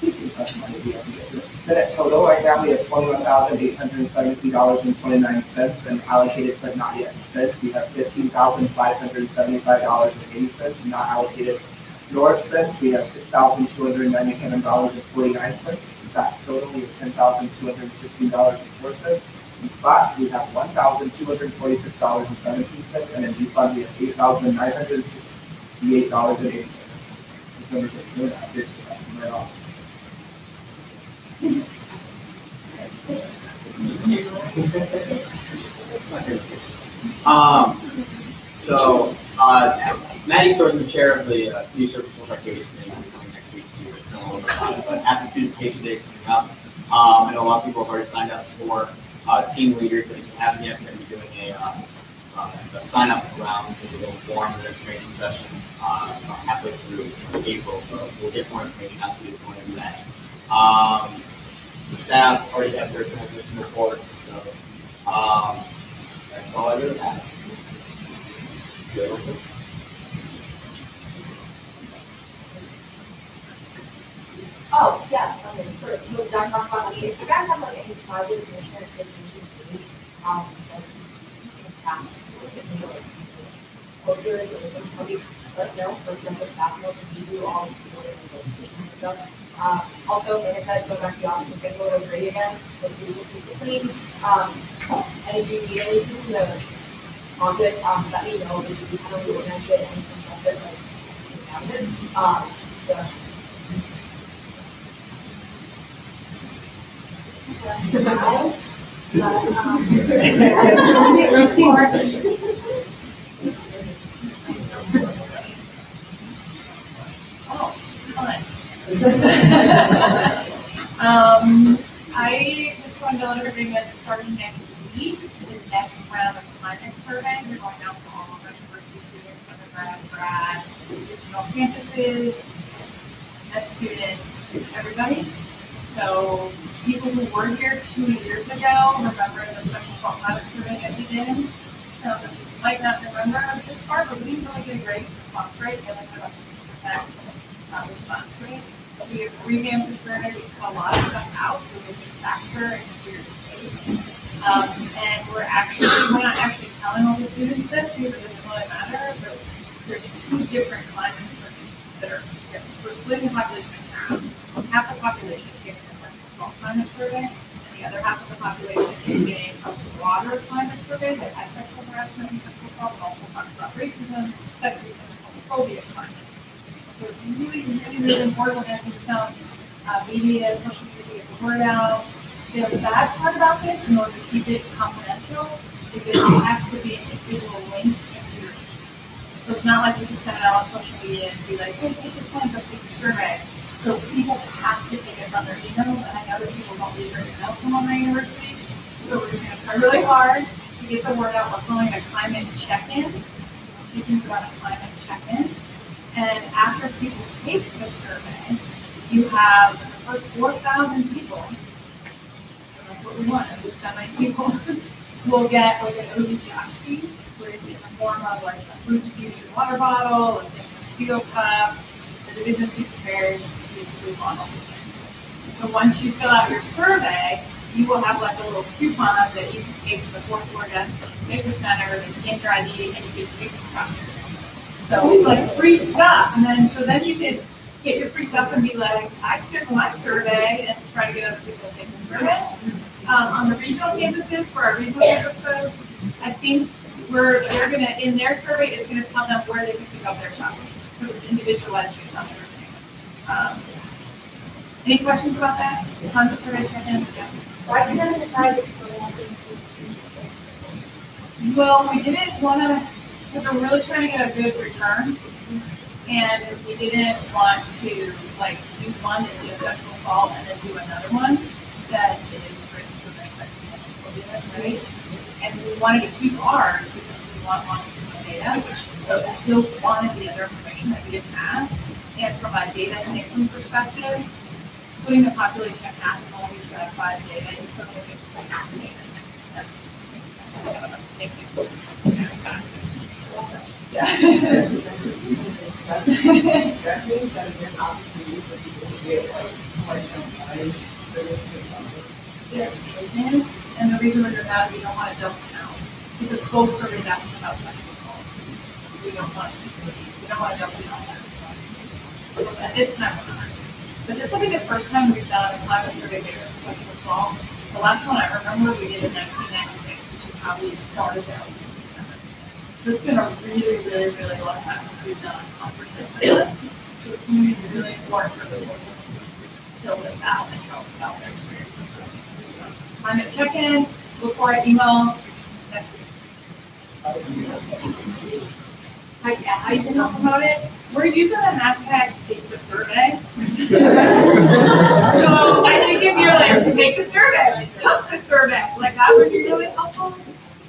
that's money we have to get there. Senate total right now we have $21,873.29 and allocated but not yet spent. We have $15,575.80 not allocated nor spent. We have $6,297.49. Exact total we have $10,216.04. In spot we have $1,246.17, and in defund we have $8,969.17. $58.80. Those numbers are good. I did ask them right off. Maddie Storrs is the chair of the Community Service and Social Activities Committee. We'll be coming next week to tell a little bit about it. But after Beautification Day is coming up, I know a lot of people have already signed up for team leaders, but if you haven't yet, we're going to be doing a sign up round. There's a little form and information session halfway through April, so we'll get more information out to you if you want to do that. The staff already have their transition reports, so that's all I really have. Good. Oh, yeah, okay, so Zach talked about, if you guys have like any positive commissioner expectations for me, like, in the past, like, posters or things, maybe let us know, for example, staff notes, if you do all the negotiation and stuff. Also, like I said, go back to the office and schedule it great again, but please just keep it clean. And if you need anything to deposit, let me know, because we kind of reorganize it and some stuff that, like, so that's I just want to let everybody know that starting next week, the next round of climate surveys are going out to all of our university students, undergrad, grad, regional campuses, med students, everybody. So people who were here 2 years ago remember the sexual assault climate survey that we did. You might not remember this part, but we didn't really get a great response rate. We only had about 6% response rate. But we have revamped the survey, we cut a lot of stuff out so we can faster and easier to take. And we're not actually telling all the students this because it doesn't really matter, but there's 2 different climate surveys that are different. So we're splitting the population in half. Half the population is getting a sexual assault climate survey, and the other half of the population is getting a broader climate survey that has sexual harassment and sexual assault, but also talks about racism, sexism, and homophobia climate. So it's really, really, really important that we some media, social media, get the word out. The bad part about this, in order to keep it confidential, is that it has to be an individual link into your email. So it's not like you can send it out on social media and be like, hey, take this link, let's take your survey. So people have to take it from their emails, and I know that people don't leave their emails from my university. So we're going to try really hard to get the word out. We're calling it a climate check-in. Speaking about a climate check-in. And after people take the survey, you have the first 4,000 people, and that's what we want, at least that many people, will get like an OG Josh key, where it's in the form of like a fruit infusion water bottle, a stainless steel cup, the division of student affairs, basically on all these things. So once you fill out your survey, you will have like a little coupon that you can take to the 4th floor desk at the Maker Center, they scan your ID, and you get free vouchers. So it's like free stuff, and then you can get your free stuff and be like, I took my survey, and try to get other people to take the survey. On the regional campuses, for our regional campus folks, I think they're gonna, in their survey, it's gonna tell them where they can pick up their shopping. So it's individualized based on their campus. Any questions about that? On the survey check-ins? Yeah. why did you decide this for one thing? Well, we didn't want to, because we're really trying to get a good return, and we didn't want to like do one that's just sexual assault and then do another one that is racism and sexism and homophobia, right? And we wanted to keep ours because we want longitudinal data, but we still wanted the other information that we didn't have. And from a data sampling perspective, splitting the population in half is only stratified data. You still don't get half the data. That makes sense. Thank you. Yeah. That means that it's an opportunity for people to get like some money. There isn't, and the reason we're doing that is we don't want to double count, because both surveys ask about sexual assault, so we don't want to double count that. So at this time we're not. But this will be the first time we've done a climate survey data for sexual assault. The last one I remember we did in 1996, which is how we started out. So it's been a really, really, really long time since we've done a conference like that. So it's going to be really important for people to fill this out and tell us about their experiences. So I'm going to check in, look for an email next week. How you can promote it? We're using the hashtag take the survey. So I think if you're like, take the survey, like took the survey, like that would be really helpful.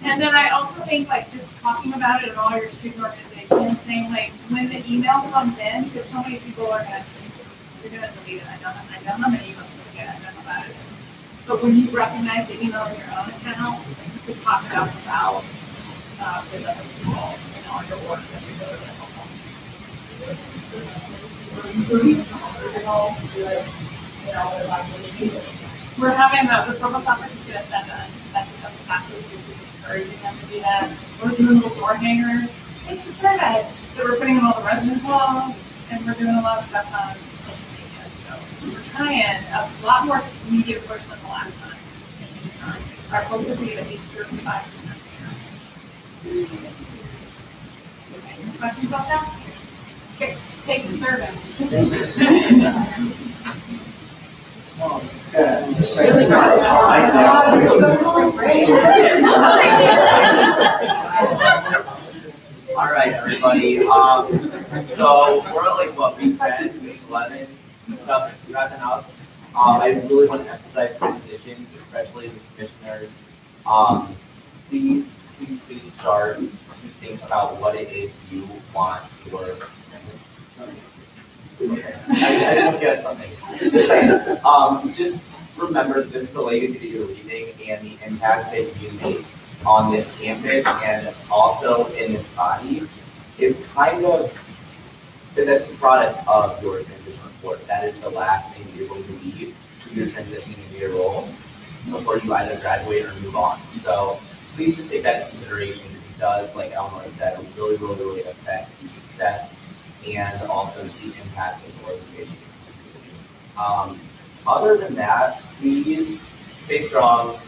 And then I also think like just talking about it in all your student organizations, saying like when the email comes in, because so many people are gonna just, you're gonna delete it. I don't have an email to forget, I don't know about it. But when you recognize the email in your own account, you could talk it up about with other people, on your works that you're really helpful. We're having the provost office is going to send a message up to faculty basically encouraging them to do that. We're doing little door hangers. Take the survey. So we're putting in all the residence walls, and we're doing a lot of stuff on social media. So we're trying a lot more media push than the last time. Our focus is to get at least 35% here. Any questions about that? Okay, take the survey. Really not All right, everybody. So we're at like what, week 10, week 11, stuff's wrapping up. I really want to emphasize transitions, especially the commissioners. Please start to think about what it is you want your. I didn't get something. Just remember this is the legacy that you're leaving and the impact that you make on this campus and also in this body is kind of, that's a product of your transition report. That is the last thing that you're going to leave when you're transitioning into your role before you either graduate or move on. So please just take that into consideration because it does, like Eleanor said, really, really, really affect the success and also just the impact of this organization. Other than that, please stay strong.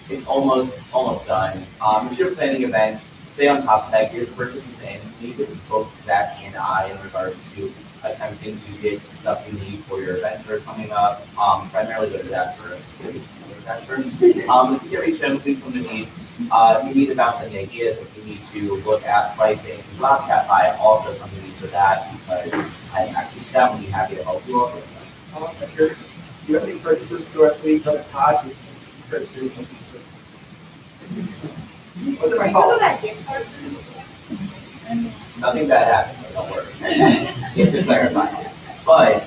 It's almost done. If you're planning events, stay on top of that. Get your purchases in. Meet with both Zach and I in regards to attempting to get stuff you need for your events that are coming up. Primarily go to Zach first. If you reach him, please come to me. If you need to bounce any ideas, if you need to look at pricing, Bobcat Buy also come to me for that because I have access to that and be happy to help you all with that. Do you have any purchases for us week on the pod? Was it my fault? Nothing bad happened, don't worry. Just to clarify. But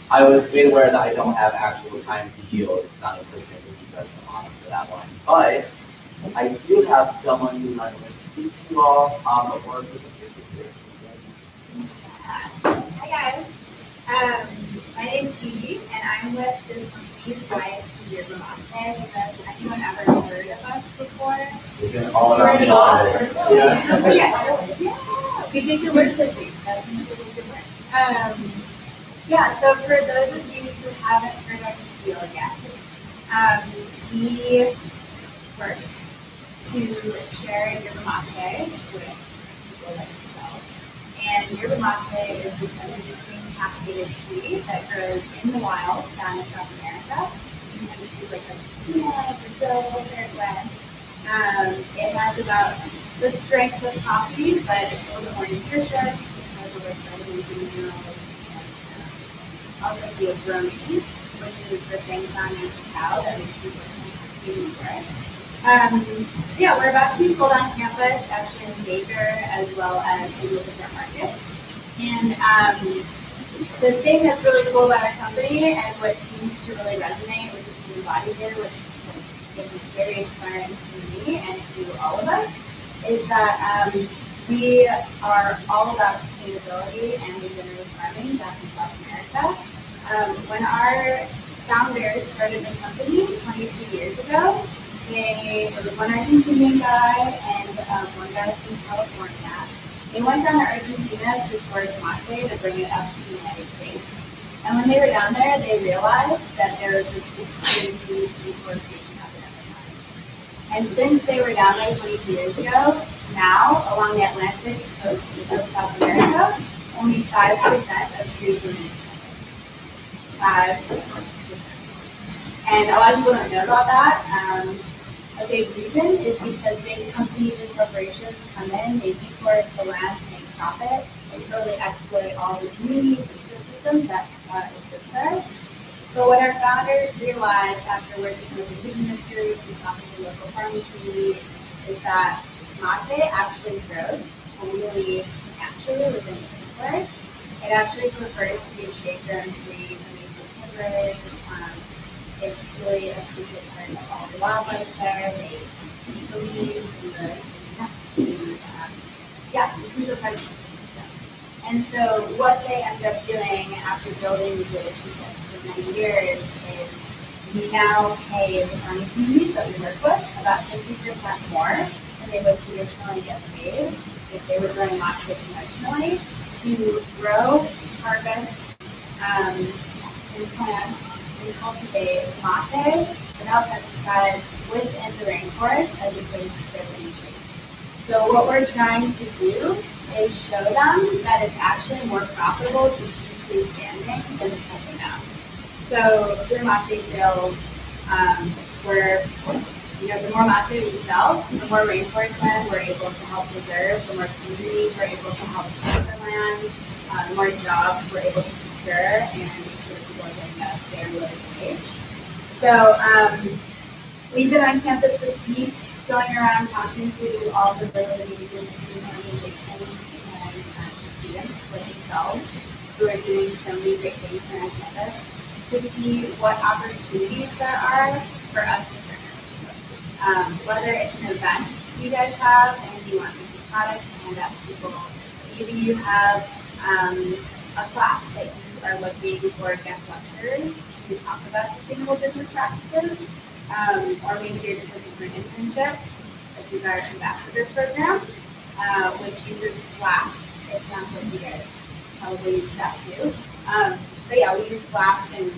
I was made aware that I don't have actual time to yield. It's not assistant because I'm on for that one. But I do have someone who I'm going to speak to you all before this is here. Hi guys. My name's Gigi, and I'm with this company, Quiet Yerba Mate. Has anyone ever heard of us before? We've been all around the office. Yeah. We take your word this week. That's a really good word. Yeah, so for those of you who haven't heard our spiel yet, we work to share yerba mate with people like yourselves. And yerba mate is this amazing captivated tree that grows in the wild down in South America. In countries like Argentina, Brazil, Paraguay. It has about the strength of coffee, but it's a little more nutritious. It's a little bit vitamins and minerals. Also theobromine, which is the thing found in cacao that makes you work. Yeah, we're about to be sold on campus, actually in Baker, as well as in the different markets. And the thing that's really cool about our company and what seems to really resonate with the student body here, which is very inspiring to me and to all of us, is that we are all about sustainability and regenerative farming back in South America. When our founders started the company 22 years ago, there was one Argentinian guy and one guy from California. They went down to Argentina to source mate to bring it up to the United States. And when they were down there, they realized that there was this crazy deforestation happening at the time. And since they were down there 22 years ago, now, along the Atlantic coast of South America, only 5% of trees remain standing. 5%. And a lot of people don't know about that. A big reason is because big companies and corporations come in, they deforest the land to make profit, and totally exploit all the communities and ecosystems that exist there. But what our founders realized after working with indigenous groups and talking to local farming communities is that mate actually grows only naturally within the rainforest. It actually prefers to be a shade-grown tree beneath the timbers. It's really a crucial part of all the wildlife there. They eat the leaves and the nuts and it's a crucial part of the ecosystem. And so what they end up doing after building these relationships for many years is we now pay the farming communities that we work with about 50% more than they would traditionally get paid if they were growing mate conventionally to grow, harvest, and plant and cultivate mate without pesticides within the rainforest as opposed to clearing trees. So what we're trying to do is show them that it's actually more profitable to keep trees standing than to cut them down. So through mate sales, the more mate we sell, the more rainforest land we're able to help preserve, the more communities we're able to help keep the land, the more jobs we're able to secure, and make sure that people are getting a fair living wage. So we've been on campus this week, going around talking to all the really amazing student organizations and students like themselves who are doing so many great things on our campus to see what opportunities there are for us to partner. Whether it's an event you guys have and you want some products to hand out to people, maybe you have a class that you are looking for guest lecturers to talk about sustainable business practices, or maybe you're just looking for an internship, such as our ambassador program, which uses Slack. It sounds like you guys probably use that too. But yeah, we use Slack and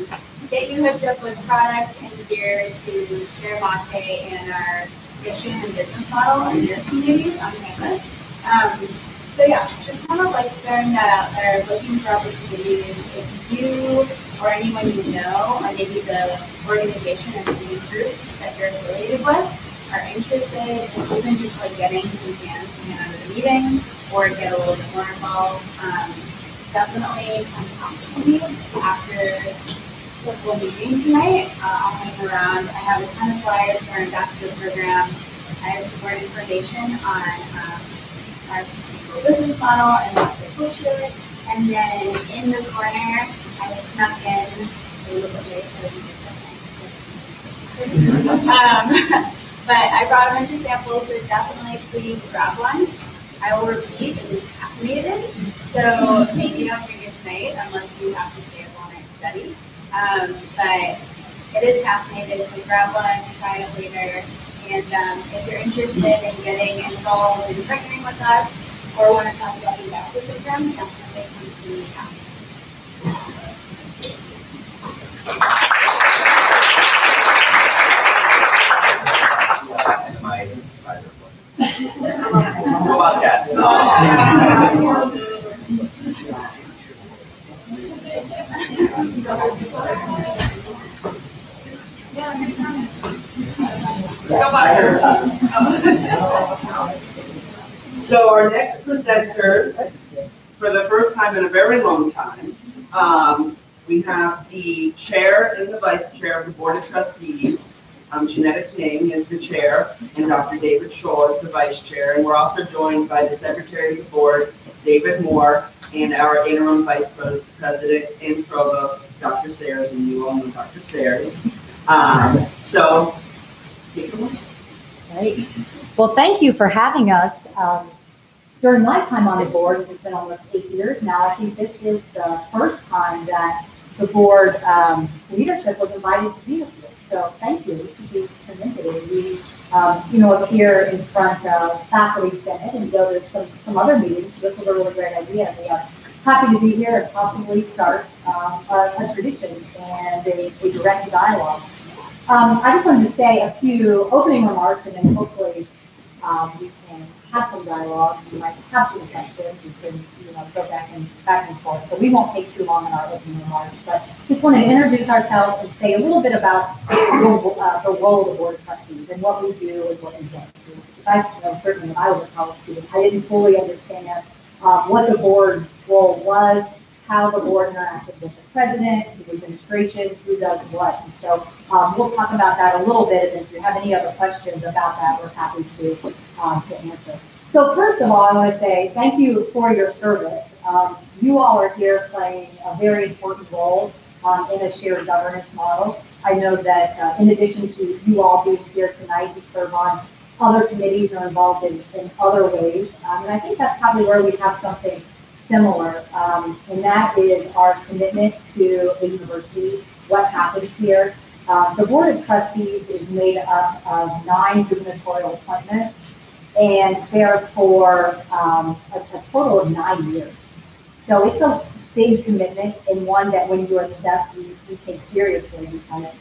get you hooked up with products and gear to share mate and our mission and business model in your communities on campus. So yeah, just kind of like throwing that out there, looking for opportunities. If you or anyone you know, or maybe the organization and student groups that you're affiliated with are interested in even just like getting some hands to hand out of the meeting or get a little bit more involved, definitely come talk to me after the full meeting tonight. I'll hang around. I have a ton of flyers for our ambassador program. I have some more information on our sustainable business model and lots of culture. And then in the corner, I snuck in a little bit late because but I brought a bunch of samples, so definitely please grab one. I will repeat, it is caffeinated, so maybe don't drink it tonight unless you have to stay up all night and study. But it is caffeinated, so grab one, try it later. And if you're interested in getting involved in partnering with us or want to talk about the investor program, definitely come to me after. How about that? So our next presenters, for the first time in a very long time, we have the chair and the vice chair of the Board of Trustees. Jeanette King is the chair, and Dr. David Shaw is the vice chair. And we're also joined by the secretary of the board, David Moore, and our interim vice president and provost, Dr. Sayers, and you all know Dr. Sayers. So, take it away. Great. Well, thank you for having us. During my time on the board, it's been almost 8 years now, I think this is the first time that the board leadership was invited to be with you. So thank you to be presented. We, appear in front of faculty senate and go to some other meetings. So this was a really great idea. We are happy to be here and possibly start a tradition and a direct dialogue. I just wanted to say a few opening remarks, and then hopefully we can have some dialogue, you might have some questions, you can, go back and forth. So we won't take too long in our opening remarks, but just wanted to introduce ourselves and say a little bit about the role of the Board of Trustees and what we do and what we don't do. Certainly when I was a college student, I didn't fully understand what the board role was, how the board interacted with the president, the administration, who does what. And so we'll talk about that a little bit, and if you have any other questions about that, we're happy to answer. So first of all, I want to say thank you for your service. You all are here playing a very important role in a shared governance model. I know that in addition to you all being here tonight, you serve on other committees are involved in other ways. And I think that's probably where we have something similar, and that is our commitment to the university, what happens here. The Board of Trustees is made up of 9 gubernatorial appointments, and therefore a total of 9 years. So it's a big commitment, and one that when you accept, you take seriously, because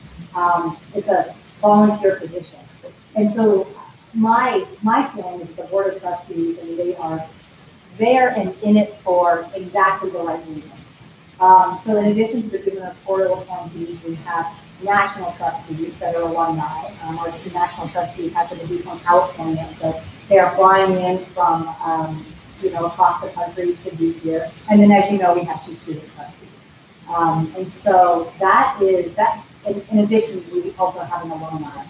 it's a volunteer position. And so my feeling is the Board of Trustees, and they are there and in it for exactly the right reason. So in addition to the gubernatorial appointees, we have national trustees that are alumni. Our 2 national trustees happen to be from California, so they are flying in from across the country to be here. And then, as you know, we have 2 student trustees. And so that is that. In addition, we also have an alumni.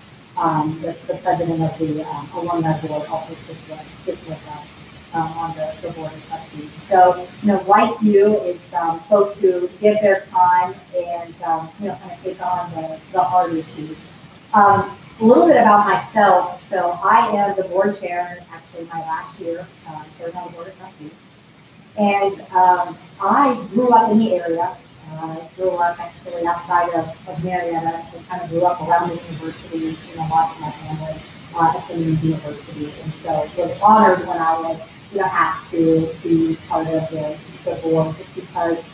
The president of the alumni board also sits with us on the Board of Trustees. So, like you, it's folks who give their time and, kind of take on the hard issues. A little bit about myself. So I am the board chair, actually my last year, served on the Board of Trustees. And I grew up in the area. I grew up actually outside of Marietta, so kind of grew up around the university, lots of my family attending the university. And so was honored when I was asked to be part of the board, just because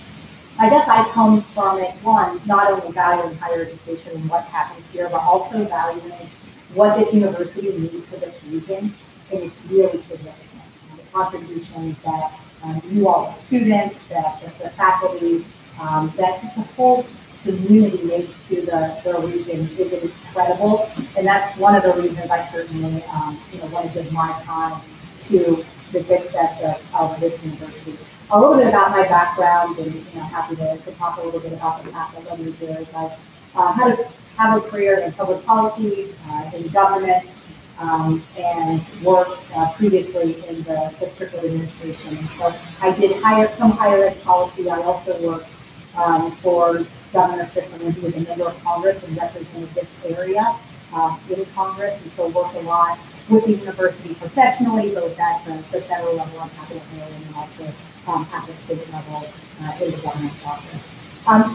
I guess I come from it, one, not only valuing higher education and what happens here, but also valuing what this university means to this region, and it's really significant. The contributions that you all, the students, that the faculty, that just the whole community makes to the region is incredible, and that's one of the reasons I certainly want to give my time to the success of this university. A little bit about my background, and happy to talk a little bit about the past 11 years. I have a career in public policy, in government, and worked previously in the district administration. And so I did some higher ed policy. I also worked for Governor Strickland, who was a member of Congress and represented this area in Congress, and so worked a lot with the university professionally, both at the federal level on Capitol Hill and also at the state level in the governor's office.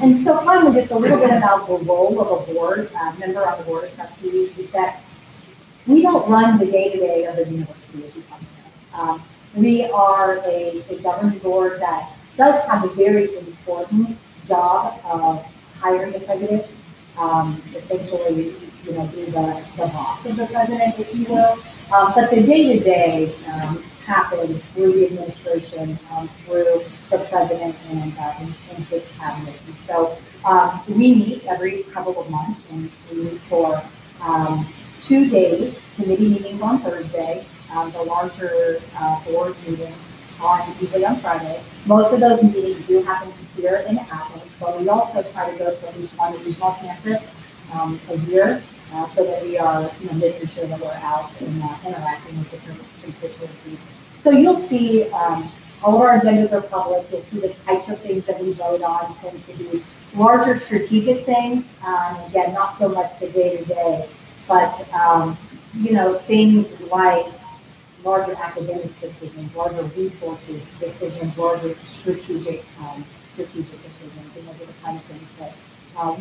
And so finally, just a little bit about the role of a board member on the Board of Trustees is that we don't run the day-to-day of the university, as you come here. We are a governing board that does have a very important job of hiring the president, essentially, be the boss of the president, if you will. But the day-to-day happens through the administration, through the president and his cabinet. And so we meet every couple of months, and we meet for 2 days, committee meetings on Thursday, the larger board meeting usually on Friday. Most of those meetings do happen here in Athens, but we also try to go to at least one regional campus a year, so that we are making sure that we're out and interacting with different constituencies. So you'll see all of our agendas are public. You'll see the types of things that we vote on tend to be larger strategic things. Again, not so much the day-to-day, but things like larger academic decisions, larger resources decisions, larger strategic decisions, and those are the kind of things that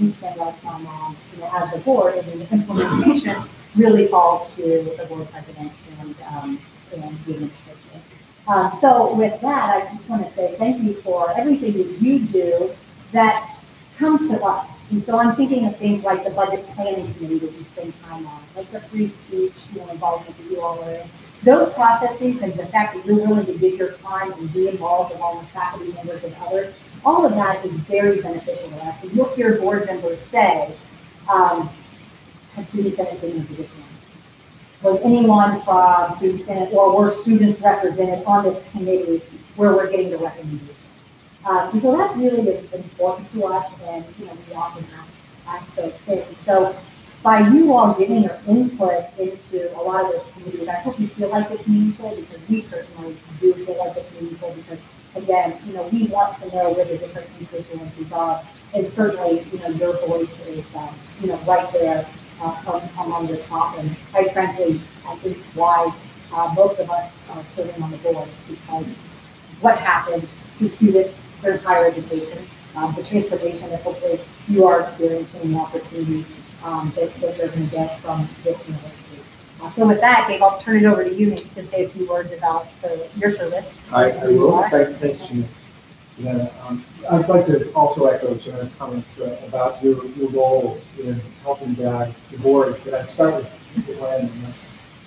we spend our time on, as the board, and then the implementation really falls to the board president and the administration. So with that, I just want to say thank you for everything that you do that comes to us. And so I'm thinking of things like the budget planning committee that you spend time on, like the free speech involvement that you all are in. those processes and the fact that you're willing to give your time and be involved along with faculty members and others, all of that is very beneficial to us. And you'll hear board members say, has Student Senate taken a position? Was anyone from Student Senate or were students represented on this committee where we're getting the recommendation? And so that's really important to us, and we often ask those things. So by you all giving your input into a lot of those committees, I hope you feel like it's meaningful, because we certainly do feel like it's meaningful, because again, we want to know where the different constituencies are, and certainly, your voice is, right there among the top, and quite frankly, I think why most of us are serving on the board is because what happens to students during higher education, the transformation that hopefully you are experiencing, the opportunities that they're going to get from this university. So with that, Dave, I'll turn it over to you, and you can say a few words about your service. I will. Thanks, Gina. Yeah, I'd like to also echo Gina's comments about your role in helping guide the board. But I'd start with Landon.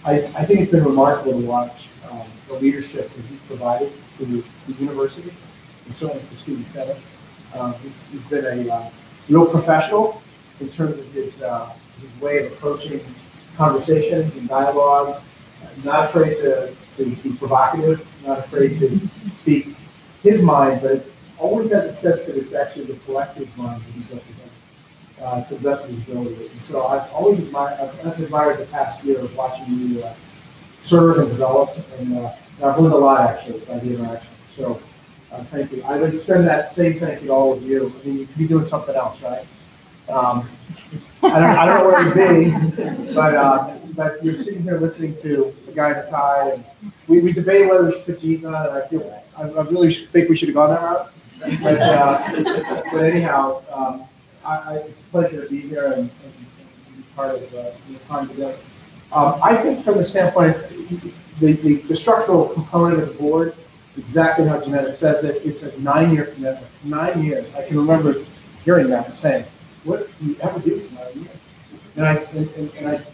I think it's been remarkable to watch the leadership that he's provided to the university, and certainly to Student Senate. He's been a real professional in terms of his way of approaching conversations and dialogue. Not afraid to be provocative, not afraid to speak his mind, but always has a sense that it's actually the collective mind that he's representing to the best of his ability. And so I've always admired the past year of watching you serve and develop, and I've learned a lot actually by the interaction. So thank you. I would extend that same thank you to all of you. I mean, you could be doing something else, right? I don't know where you'd be, but you're sitting here listening to a guy in a tie, and we debated whether we should put jeans on, and I really think we should have gone that route. But anyhow, it's a pleasure to be here and be part of the time together. I think from the standpoint, the structural component of the board is exactly how Janetta says it. It's a 9-year commitment. 9 years. I can remember hearing that and saying, "What do you ever do for 9 years?"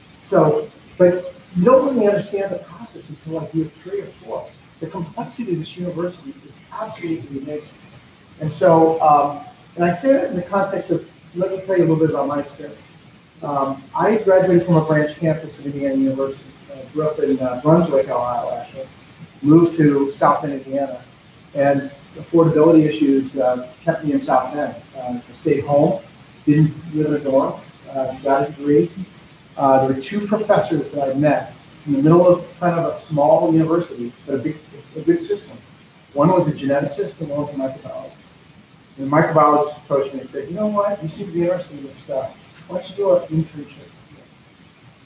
But you don't really understand the process until like year 3 or 4. The complexity of this university is absolutely unique. And so, and I say that in the context of, let me tell you a little bit about my experience. I graduated from a branch campus at Indiana University. I grew up in Brunswick, Ohio, actually. Moved to South Bend, Indiana. And affordability issues kept me in South Bend. I stayed home, didn't live in a dorm, got a degree. There were 2 professors that I met in the middle of kind of a small university, but a good system. One was a geneticist and one was a microbiologist. And the microbiologist approached me and said, "You know what? You seem to be interested in this stuff. Why don't you do an internship?"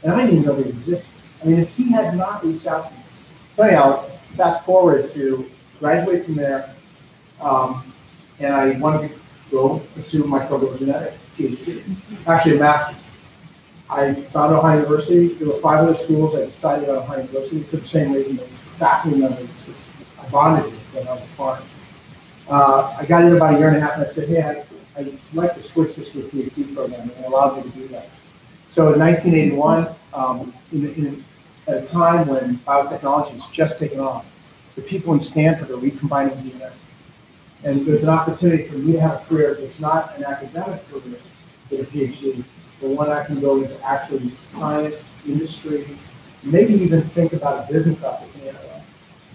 And I didn't even know they existed. I mean, if he had not reached out to me. So anyhow, fast forward to graduate from there, and I wanted to go pursue microbial genetics, PhD, actually a master's. I found Ohio University. There were 5 other schools. I decided on Ohio University for the same reason as faculty members. I bonded with when I was applying. I got in about a year and a half, and I said, "Hey, I'd like to switch this to a PhD program," and they allowed me to do that. So in 1981, at a time when biotechnology is just taken off, the people in Stanford are recombining DNA. And there's an opportunity for me to have a career that's not an academic career with a PhD, but one I can go into actually science, industry, maybe even think about a business opportunity.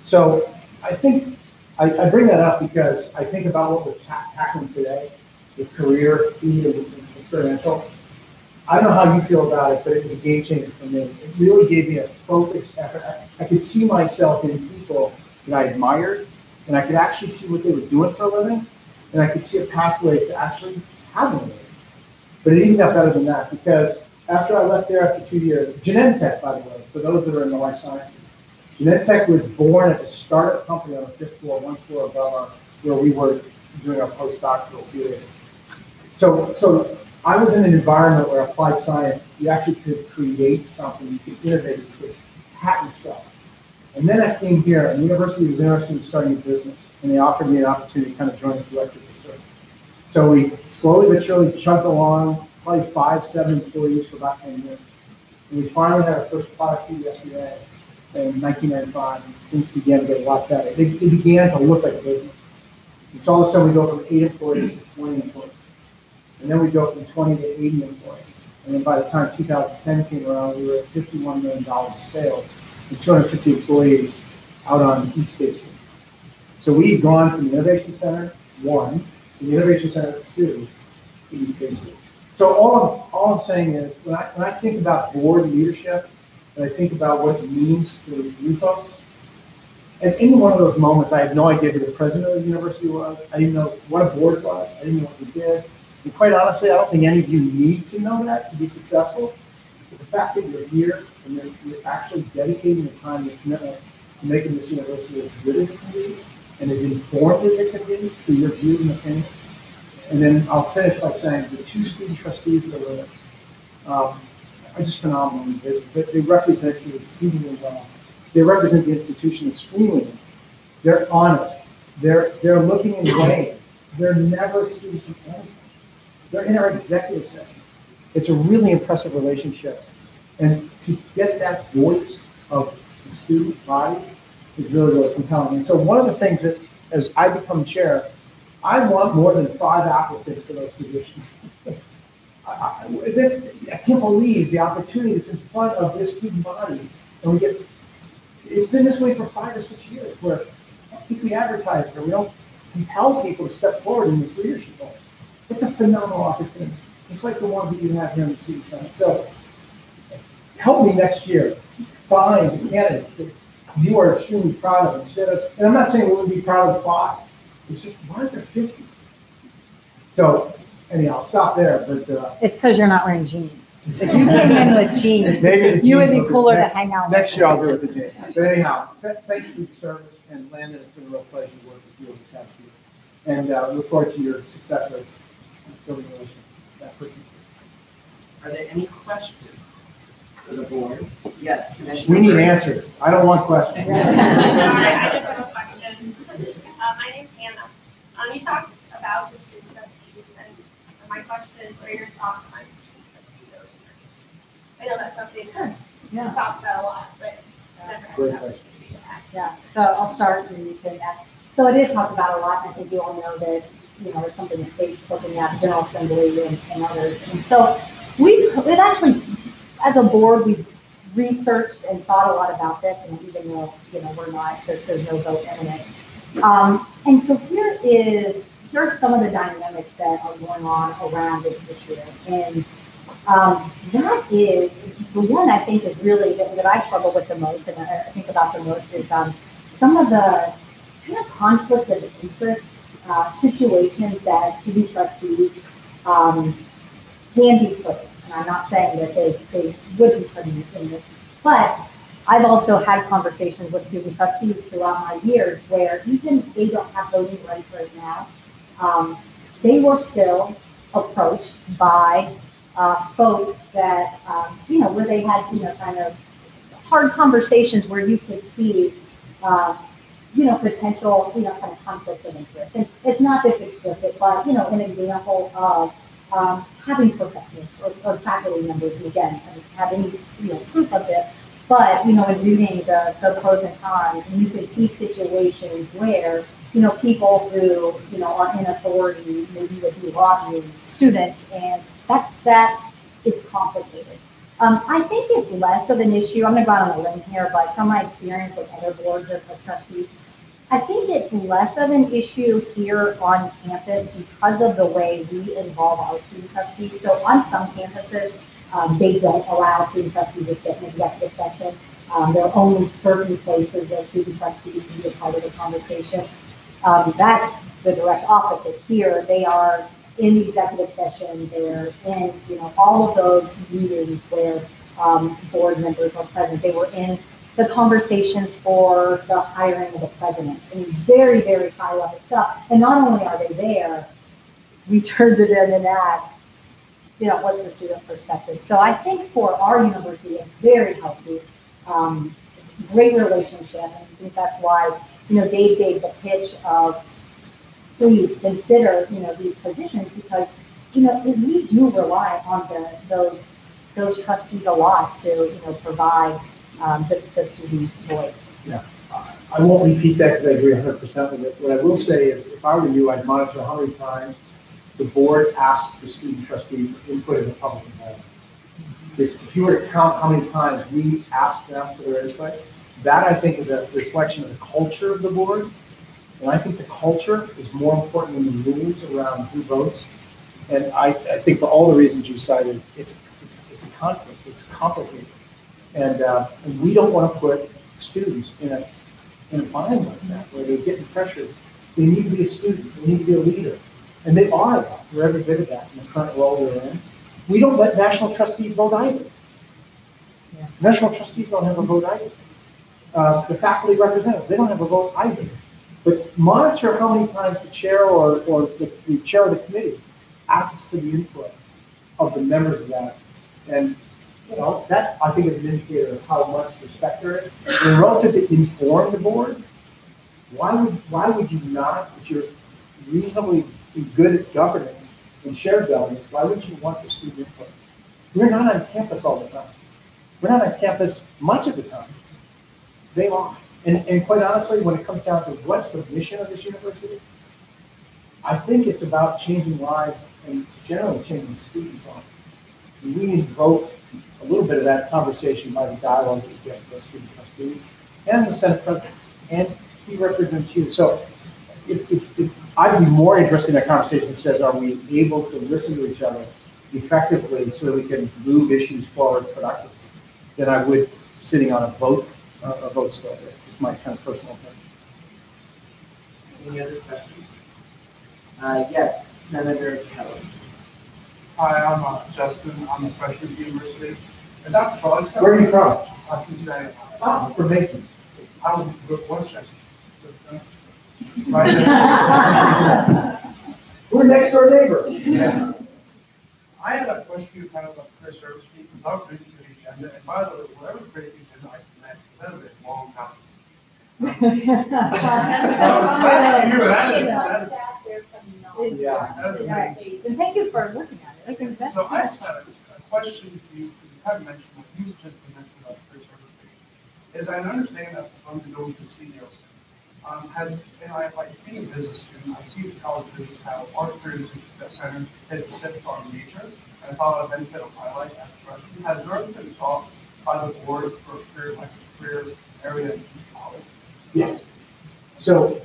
So I think I bring that up because I think about what we're tackling today with career, feed, and experiential. I don't know how you feel about it, but it was a game changer for me. It really gave me a focused effort. I could see myself in people that I admired, and I could actually see what they were doing for a living, and I could see a pathway to actually having a living. But it even got better than that, because after I left there after 2 years, Genentech, by the way, for those that are in the life sciences, Genentech was born as a startup company on the 5th floor, 1 floor above where we were doing our postdoctoral period. So I was in an environment where applied science, you actually could create something, you could innovate, you could patent stuff. And then I came here, and the university was interested in starting a business, and they offered me an opportunity to kind of join the director of research. So we slowly but surely chugged along, probably 5, 7 employees for about 10 years. And we finally had our first product yesterday. in 1995, things began to get a lot better. They began to look like a business. And so all of a sudden we go from 8 employees to 20 employees. And then we go from 20 to 80 employees. And then by the time 2010 came around, we were at $51 million of sales and 250 employees out on East State Street. So we've gone from the Innovation Center 1 to the Innovation Center 2 to East State Street. So all I'm saying is, when I think about board leadership, and I think about what it means to you folks, and any one of those moments, I had no idea who the president of the university was. I didn't know what a board was. I didn't know what we did. And quite honestly, I don't think any of you need to know that to be successful. But the fact that you're here and you're actually dedicating the time and commitment to making this university as good as it can be and as informed as it can be through your views and opinions. And then I'll finish by saying the 2 student trustees that are with us are just phenomenal individuals. They represent you exceedingly well. They represent the institution extremely well. They're honest. They're looking and weighing. They're never excused from anything. They're in our executive session. It's a really impressive relationship. And to get that voice of the student body is really, really compelling. And so one of the things that, as I become chair, I want more than 5 applicants for those positions. I can't believe the opportunity that's in front of this student body. And it's been this way for 5 or 6 years, where I think we advertise it, we don't compel people to step forward in this leadership role. It's a phenomenal opportunity. It's like the one that you have here in the Student Senate. So help me next year find candidates that you are extremely proud of instead of, and I'm not saying we wouldn't be proud of 5. It's just, why aren't there 50? So anyhow, I'll stop there. But it's because you're not wearing jeans. If you came in with jeans, you would be cooler to hang out with. Next year I'll do it with the jeans. But anyhow, thanks for your service. And Landon, it's been a real pleasure to work with you over the past year. And look forward to your successor building relations with that person. Are there any questions for the board? Yes, Commissioner. We need answers. I don't want questions. Sorry, I just have a question. My name's Hannah. You talked about the student trustees, and my question is, what are your thoughts on student trustee voting rights? I know that's something that's talked about a lot, but never had an opportunity to ask. Yeah, so I'll start and you can add. So it is talked about a lot, and I think you all know that, it's something the state's looking at, General Assembly and others. And so we've actually, as a board, we've researched and thought a lot about this, and even though, we're not, there's no vote imminent. And so here are some of the dynamics that are going on around this issue. And that is, the one I think is really, that I struggle with the most, and I think about the most, is some of the kind of conflict of interest situations that student trustees can be put in. And I'm not saying that they would be put in this, but I've also had conversations with student trustees throughout my years where even if they don't have voting rights right now, they were still approached by folks that, where they had, kind of hard conversations where you could see, potential, kind of conflicts of interest. And it's not this explicit, but, an example of having professors or faculty members, and again, having, proof of this, but, in reading the pros and cons, and you can see situations where, people who, are in authority maybe would be lobbying students, and that is complicated. I think it's less of an issue. I'm going to go out on a limb here, but from my experience with other boards of trustees, I think it's less of an issue here on campus because of the way we involve our student trustees. So on some campuses, they don't allow student trustees to sit in executive session. There are only certain places where student trustees can be a part of the conversation. That's the direct opposite. Here, they are in the executive session. They're in, all of those meetings where board members are present. They were in the conversations for the hiring of the president. I mean, very, very high level stuff. And not only are they there, we turned to them and asked, what's the student perspective? So I think for our university, it's very healthy, great relationship. And I think that's why, Dave gave the pitch of please consider, these positions because, we do rely on those trustees a lot to, provide, the student voice. Yeah, I won't repeat that because I agree 100% with it. What I will say is, if I were you, I'd monitor how many times the board asks the student trustee for input in the public involvement. If you were to count how many times we ask them for their input, that I think is a reflection of the culture of the board. And I think the culture is more important than the rules around who votes. And I think for all the reasons you cited, it's a conflict. It's complicated, and we don't want to put students in a bind like that where they're getting pressured. They need to be a student. They need to be a leader, and they are that. They're every bit of that in the current role they're in. We don't let national trustees vote either. Yeah. National trustees don't have a vote either. The faculty representatives, they don't have a vote either. But monitor how many times the chair or the chair of the committee asks for the input of the members of that. And, you know, that I think is an indicator of how much respect there is. And relative to inform the board, why would you not, if you're reasonably good at governance and shared governance, why would you want the student input? We're not on campus all the time. We're not on campus much of the time. They are. And quite honestly, when it comes down to what's the mission of this university, I think it's about changing lives and generally changing students' lives. We invoke a little bit of that conversation by the dialogue that we get with student trustees and the Senate president, and he represents you. So if I'd be more interested in a conversation that says, are we able to listen to each other effectively so that we can move issues forward productively, than I would sitting on a vote still. This is my kind of personal opinion. Any other questions? Yes, Senator Kelly. Hi, I'm Justin. I'm a freshman at the university. And Dr. Frost, where are you from? Cincinnati. Oh, from Mason. I was with Westchester. We're next door neighbor. Yeah. I had a question for you kind of about career service week because I was reading through the agenda, and by the way, whatever crazy agenda I met, that is a long time. That's you. That is amazing. And thank you for looking at it. I think that's so I just had a question for you, because you haven't mentioned what you just mentioned about career service week. Is I understand that the funds are going to the CEOs. Like being a business student, I see the college business how our careers center is specific to our major, and it's all a benefit of my life as a freshman. Has there ever been talk by the board for a career area in each college? Yes. So.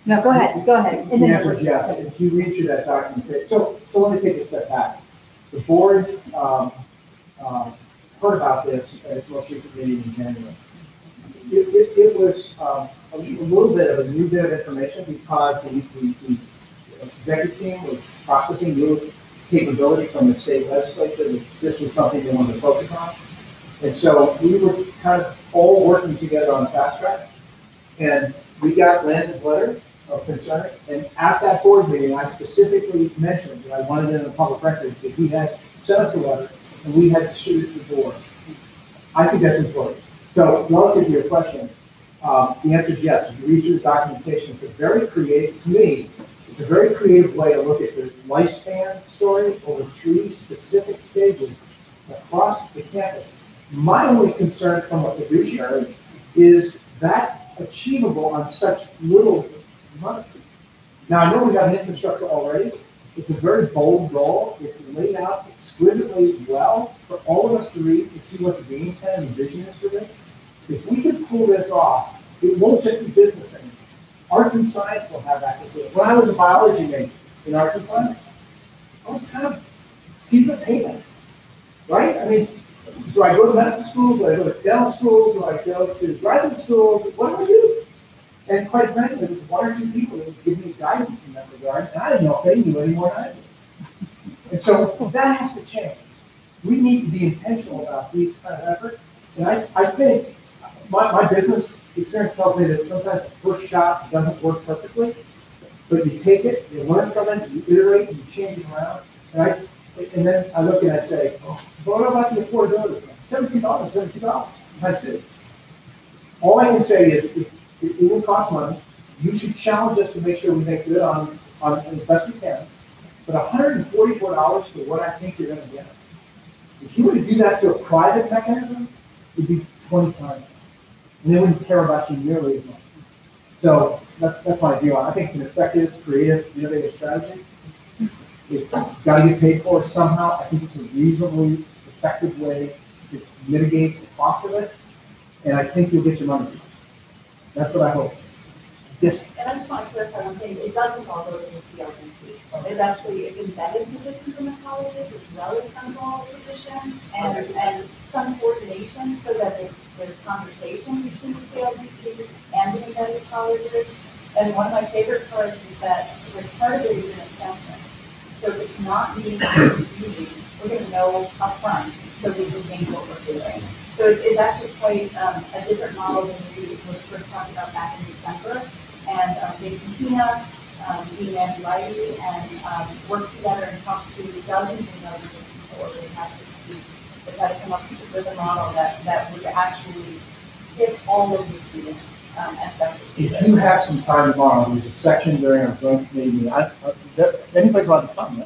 No, go ahead. Go ahead. The answer is yes. If you read through that document, so let me take a step back. The board heard about this at its most recent meeting in January. It was a little bit of a new bit of information because the executive team was processing new capability from the state legislature that this was something they wanted to focus on. And so we were kind of all working together on a fast track. And we got Landon's letter of concern. And at that board meeting, I specifically mentioned that I wanted it in the public record that he had sent us a letter and we had to shoot it to the board. I think that's important. So relative to your question, the answer is yes. If you read through the documentation, it's a very creative, to me, it's a very creative way to look at the lifespan story over 3 specific stages across the campus. My only concern from a fiduciary is that achievable on such little money. Now, I know we have an infrastructure already. It's a very bold goal. It's laid out exquisitely well for all of us to read to see what the game plan and vision is for this. If we can pull this off, it won't just be business anymore. Arts and science will have access to it. When I was a biology major in arts and science, I was kind of secret payments, right? I mean, do I go to medical school? Do I go to dental school? Do I go to graduate school? What do I do? And quite frankly, there was 1 or 2 people that would give me guidance in that regard, and I didn't know if they knew any more than I did. And so that has to change. We need to be intentional about these kind of efforts. And I think my business experience tells me that sometimes the first shot doesn't work perfectly, but you take it, you learn from it, you iterate, and you change it around. And then I look and I say, oh, but what about the affordability? $17 times 2. All I can say is it will cost money. You should challenge us to make sure we make good on the best we can. But $144 for what I think you're going to get. If you were to do that to a private mechanism, it'd be 20 times, and they wouldn't care about you nearly as much. So that's my view on it. I think it's an effective, creative, innovative strategy. It's got to get paid for somehow. I think it's a reasonably effective way to mitigate the cost of it, and I think you'll get your money. That's what I hope. Yes. And I just want to clarify one thing, it doesn't all go to the CLBC. It's embedded positions in the colleges as well as central positions and some coordination so that there's conversation between the CLBC and the embedded colleges. And one of my favorite parts is that part of it is an assessment. So if it's not meeting the needs, we're going to know upfront so we can change what we're doing. So it's actually quite a different model than we were first talking about back in December. And Jason Pina, Dean Andy Lighty, and work together and talk to dozens and dozens of people over the past 6 weeks to try to come up with a model that would actually hit all of the students as best as we If could. you have some time tomorrow, there's a section during our joint committee meeting. Anybody's allowed to come.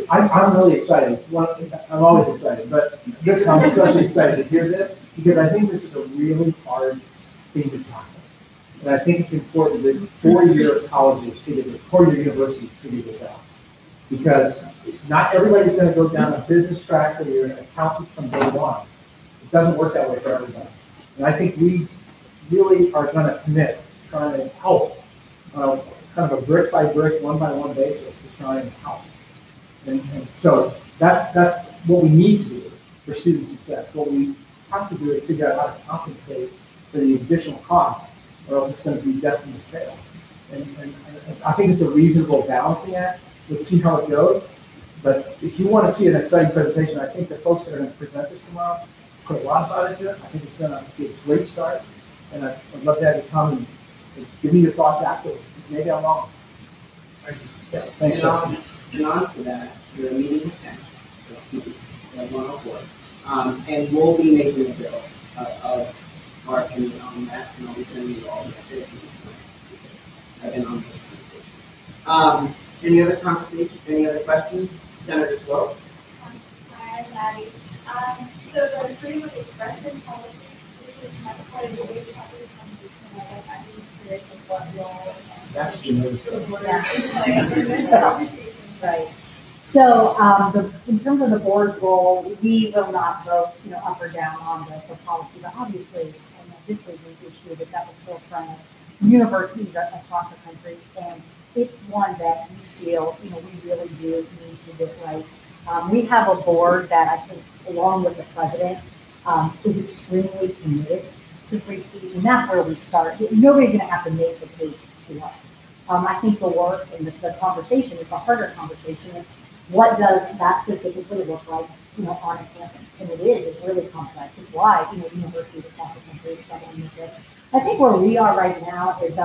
I'm really excited. I'm always excited, but I'm especially excited to hear this because I think this is a really hard thing to tackle. And I think it's important that four-year colleges four-year universities figure this out. Because not everybody's going to go down a business track where you're an accountant from day one. It doesn't work that way for everybody. And I think we really are going to commit to trying to help kind of a brick by brick, one by one basis to try and help. And so that's what we need to do for student success. What we have to do is figure out how to compensate for the additional cost, or else it's going to be destined to fail. And I think it's a reasonable balancing act. Let's see how it goes. But if you want to see an exciting presentation, I think the folks that are going to present this tomorrow put a lot of thought into it. I think it's going to be a great start. And I'd love to have you come and give me your thoughts afterwards. Maybe I'm wrong. Thank you. Yeah, thanks, Justin. And on to that, you're meeting with 10, 104. And we'll be making a bill of our opinion on that, and I'll be sending you all the updates because I've been on those conversations. Any other conversation? Any other questions? Senator Swope? Hi, I'm Maddie. So the freedom of expression policy specifically is medical is a way to have the conversation. I guess I'm just curious of what role. That's Janice. Right. So in terms of the board's role, we will not vote, up or down on the policy, but obviously, this is an issue that's at the forefront of universities across the country, and it's one that we feel, we really do need to get right. We have a board that I think, along with the president, is extremely committed to free speech, and that's where we start. Nobody's going to have to make the case to us. I think the work and the conversation is the harder conversation. And what does that specifically look like, on a campus? And it's really complex. It's why, universities across the country are struggling with this. I think where we are right now is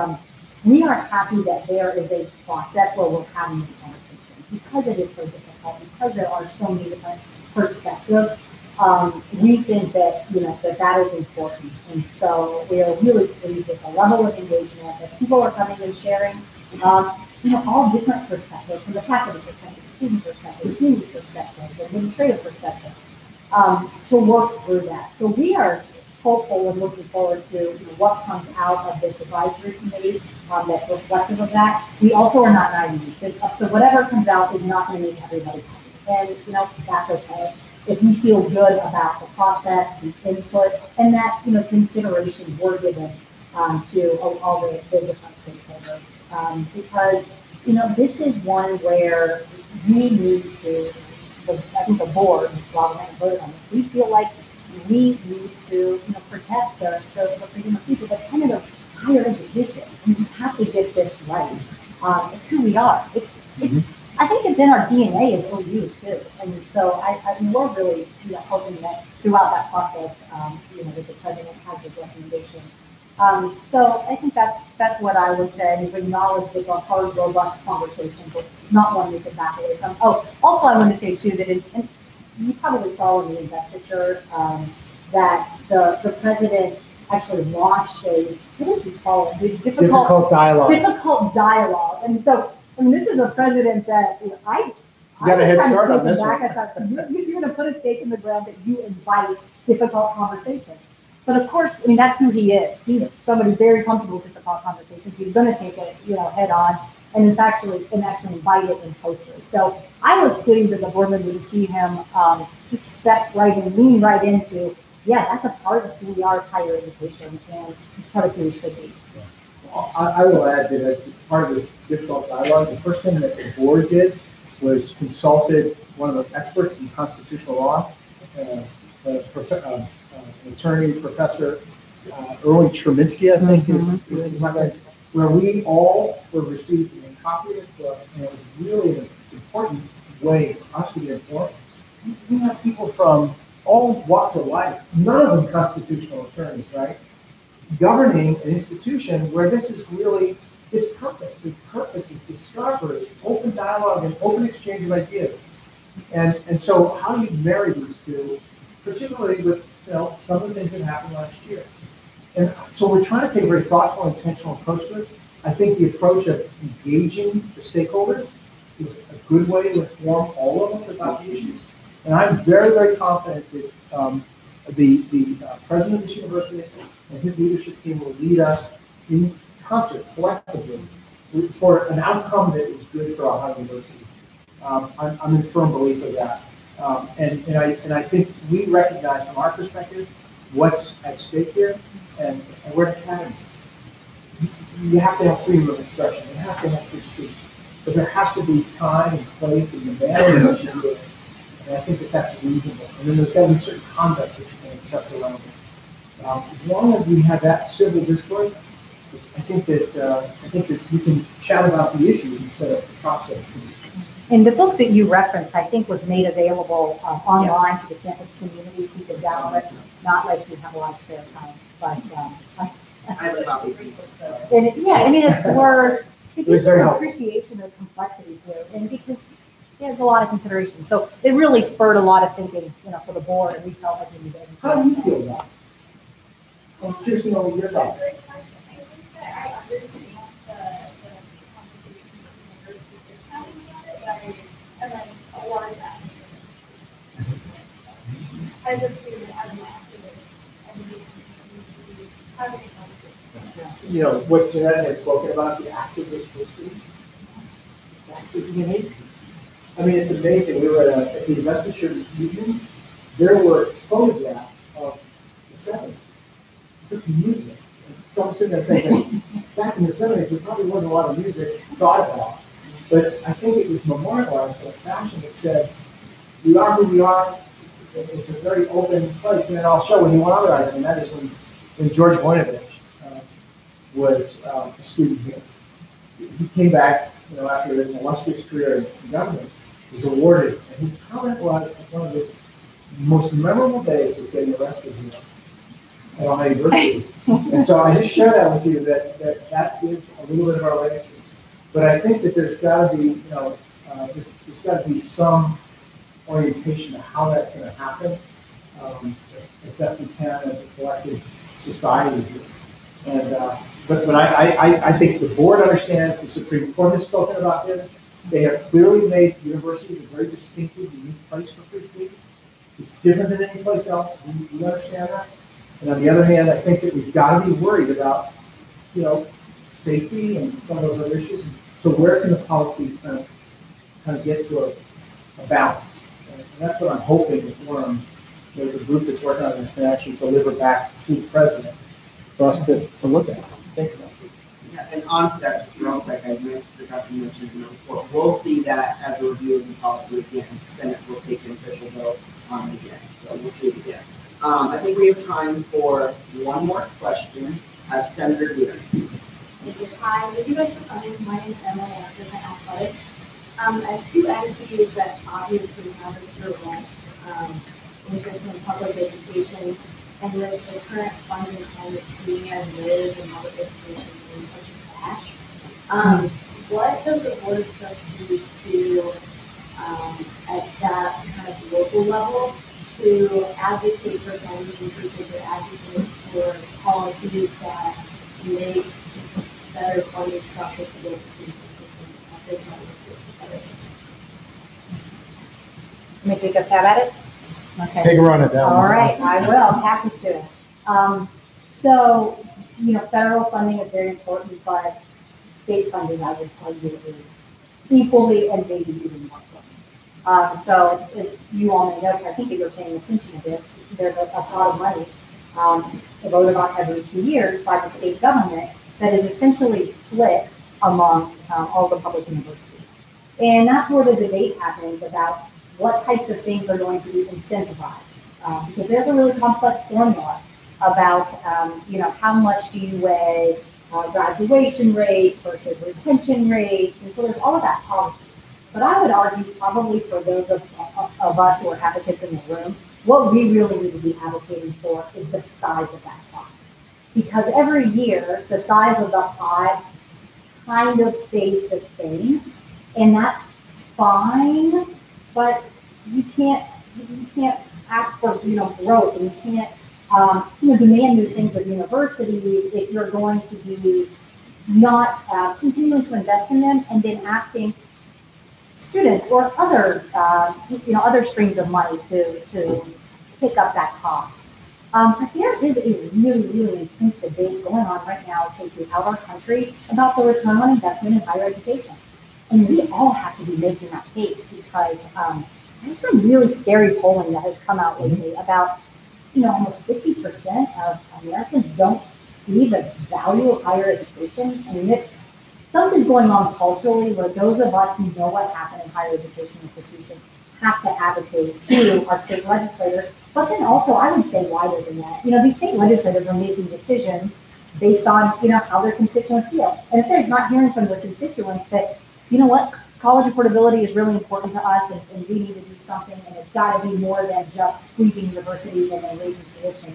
we are happy that there is a process where we're having this conversation because it is so difficult, because there are so many different perspectives. We think that, that is important. And so we are really pleased with the level of engagement that people are coming and sharing, all different perspectives, from the faculty perspective, student perspective, community perspective, administrative perspective, to work through that. So we are hopeful and looking forward to what comes out of this advisory committee that's reflective of that. We also are not naive. Whatever comes out is not going to make everybody happy. And, that's okay. If we feel good about the process, the input, and that, considerations were given to all the different stakeholders. Because, this is one where we need to, I think the board, while we haven't voted on this, we feel like we need to, protect the freedom of speech, the tenet of higher education. We have to get this right. It's who we are. I think it's in our DNA as OU too. And so we're really, hoping that throughout that process, that the president has his recommendation. So I think that's what I would say. We've acknowledged it's a hard, robust conversation, but not one we could back away from. Oh, also I want to say too that and you probably saw in the investiture that the president actually launched what does he call it? The difficult dialogue. Difficult dialogue. And so, this is a president that I got a head start on this one. I thought, you're going to put a stake in the ground that you invite difficult conversations. But of course, I mean, that's who he is. He's somebody very comfortable with difficult conversations. He's going to take it, head on, and actually invite it and post it. So I was pleased as a board member to see him just step right in, lean right into, that's a part of who we are as higher education, and it's part of who we should be. I will add that as part of this difficult dialogue, the first thing that the board did was consulted one of the experts in constitutional law, an attorney, Professor Erwin Cherminsky, I think is his name, where we all were receiving a copy of this book, and it was really an important way for us to get informed. We have people from all walks of life, none of them constitutional attorneys, right? Governing an institution where this is really its purpose. Its purpose is discovery, open dialogue, and open exchange of ideas. And so how do you marry these two, particularly with some of the things that happened last year? And so we're trying to take a very thoughtful, intentional approach to it. I think the approach of engaging the stakeholders is a good way to inform all of us about the issues. And I'm very, very confident that the president of this university and his leadership team will lead us in concert, collectively, for an outcome that is good for Ohio University. I'm in firm belief of that. And I think we recognize from our perspective what's at stake here, and we're an academy. You have to have freedom of expression. You have to have free speech. But there has to be time and place and the manner in which you do it. And I think that that's reasonable. And then there's got to be certain conduct that you can accept around it. As long as we have that civil discourse, I think that we can chat about the issues instead of the process. And the book that you referenced, I think, was made available online to the campus community, so you could download it. Not like you have a lot of spare time, but I have a copy. And it's for It was very helpful. appreciation of complexity too, and because there's a lot of consideration. So it really spurred a lot of thinking, for the board, and we felt like we needed. How do you feel about it? I'm curious to know your thoughts. I think that I understand the conversation the university is having about it, and then a lot of that. As a student, as an activist, I think it's having a conversation. What Jeanette had spoken about, the activist history, that's the DNA. I mean, it's amazing. We were at the investiture meeting. There were photographs of the 70s. The music. So I'm sitting there thinking, back in the 70s, there probably wasn't a lot of music thought about. But I think it was memorialized in a fashion that said, we are who we are. It's a very open place. And then I'll show you one other item, and that is when George Voinovich was a student here. He came back, after an illustrious career in government, was awarded, and his comment was one of his most memorable days was getting arrested here at Ohio University. And so I just share that with you that is a little bit of our legacy. But I think that there's got to be, there's got to be some orientation to how that's going to happen as best we can as a collective society here. And but I think the board understands, the Supreme Court has spoken about this. They have clearly made universities a very distinctive, unique place for free speech. It's different than any place else. We understand that. And on the other hand, I think that we've got to be worried about, safety and some of those other issues. So where can the policy kind of get to a balance? And that's what I'm hoping the forum, the group that's working on this, can actually deliver back to the president for us to look at. Think about it. Yeah, and on to that, just real quick, I forgot to mention in the report, we'll see that as a review of the policy again. The Senate will take an official vote on it again, so we'll see it again. I think we have time for one more question. Senator Leader. Hi, thank you guys for coming. My name is Emily, I represent athletics. As two entities that obviously have a direct interest in public education, and with the current funding climate being as it is and public education being such a crash, what does the Board of Trustees do at that kind of local level to advocate for funding increases or advocate for policies that make better funding structure for the education system at this level? Let me take a stab at it. Okay. Take a run at that one. All right, I will, happy to. So, federal funding is very important, but state funding, I would argue, is equally and maybe even more important. So if you all may know, 'cause I think if you're paying attention to this, there's a pot of money voted on every 2 years by the state government that is essentially split among all the public universities. And that's where the debate happens about what types of things are going to be incentivized. Because there's a really complex formula about, how much do you weigh graduation rates versus retention rates, and so there's all of that policy. But I would argue probably for those of us who are advocates in the room, what we really need to be advocating for is the size of that pie. Because every year, the size of the pie kind of stays the same, and that's fine, but you can't ask for, growth, and you can't, demand new things of universities if you're going to be not continuing to invest in them and then asking students or other streams of money to pick up that cost. But there is a really, really intense debate going on right now throughout our country about the return on investment in higher education. And we all have to be making that case because there's some really scary polling that has come out lately about, almost 50% of Americans don't see the value of higher education. I mean, something's going on culturally where those of us who know what happened in higher education institutions have to advocate to our state legislators. But then also, I would say wider than that. These state legislators are making decisions based on, how their constituents feel. And if they're not hearing from their constituents that, college affordability is really important to us and we need to do something, and it's got to be more than just squeezing universities and then raising tuition.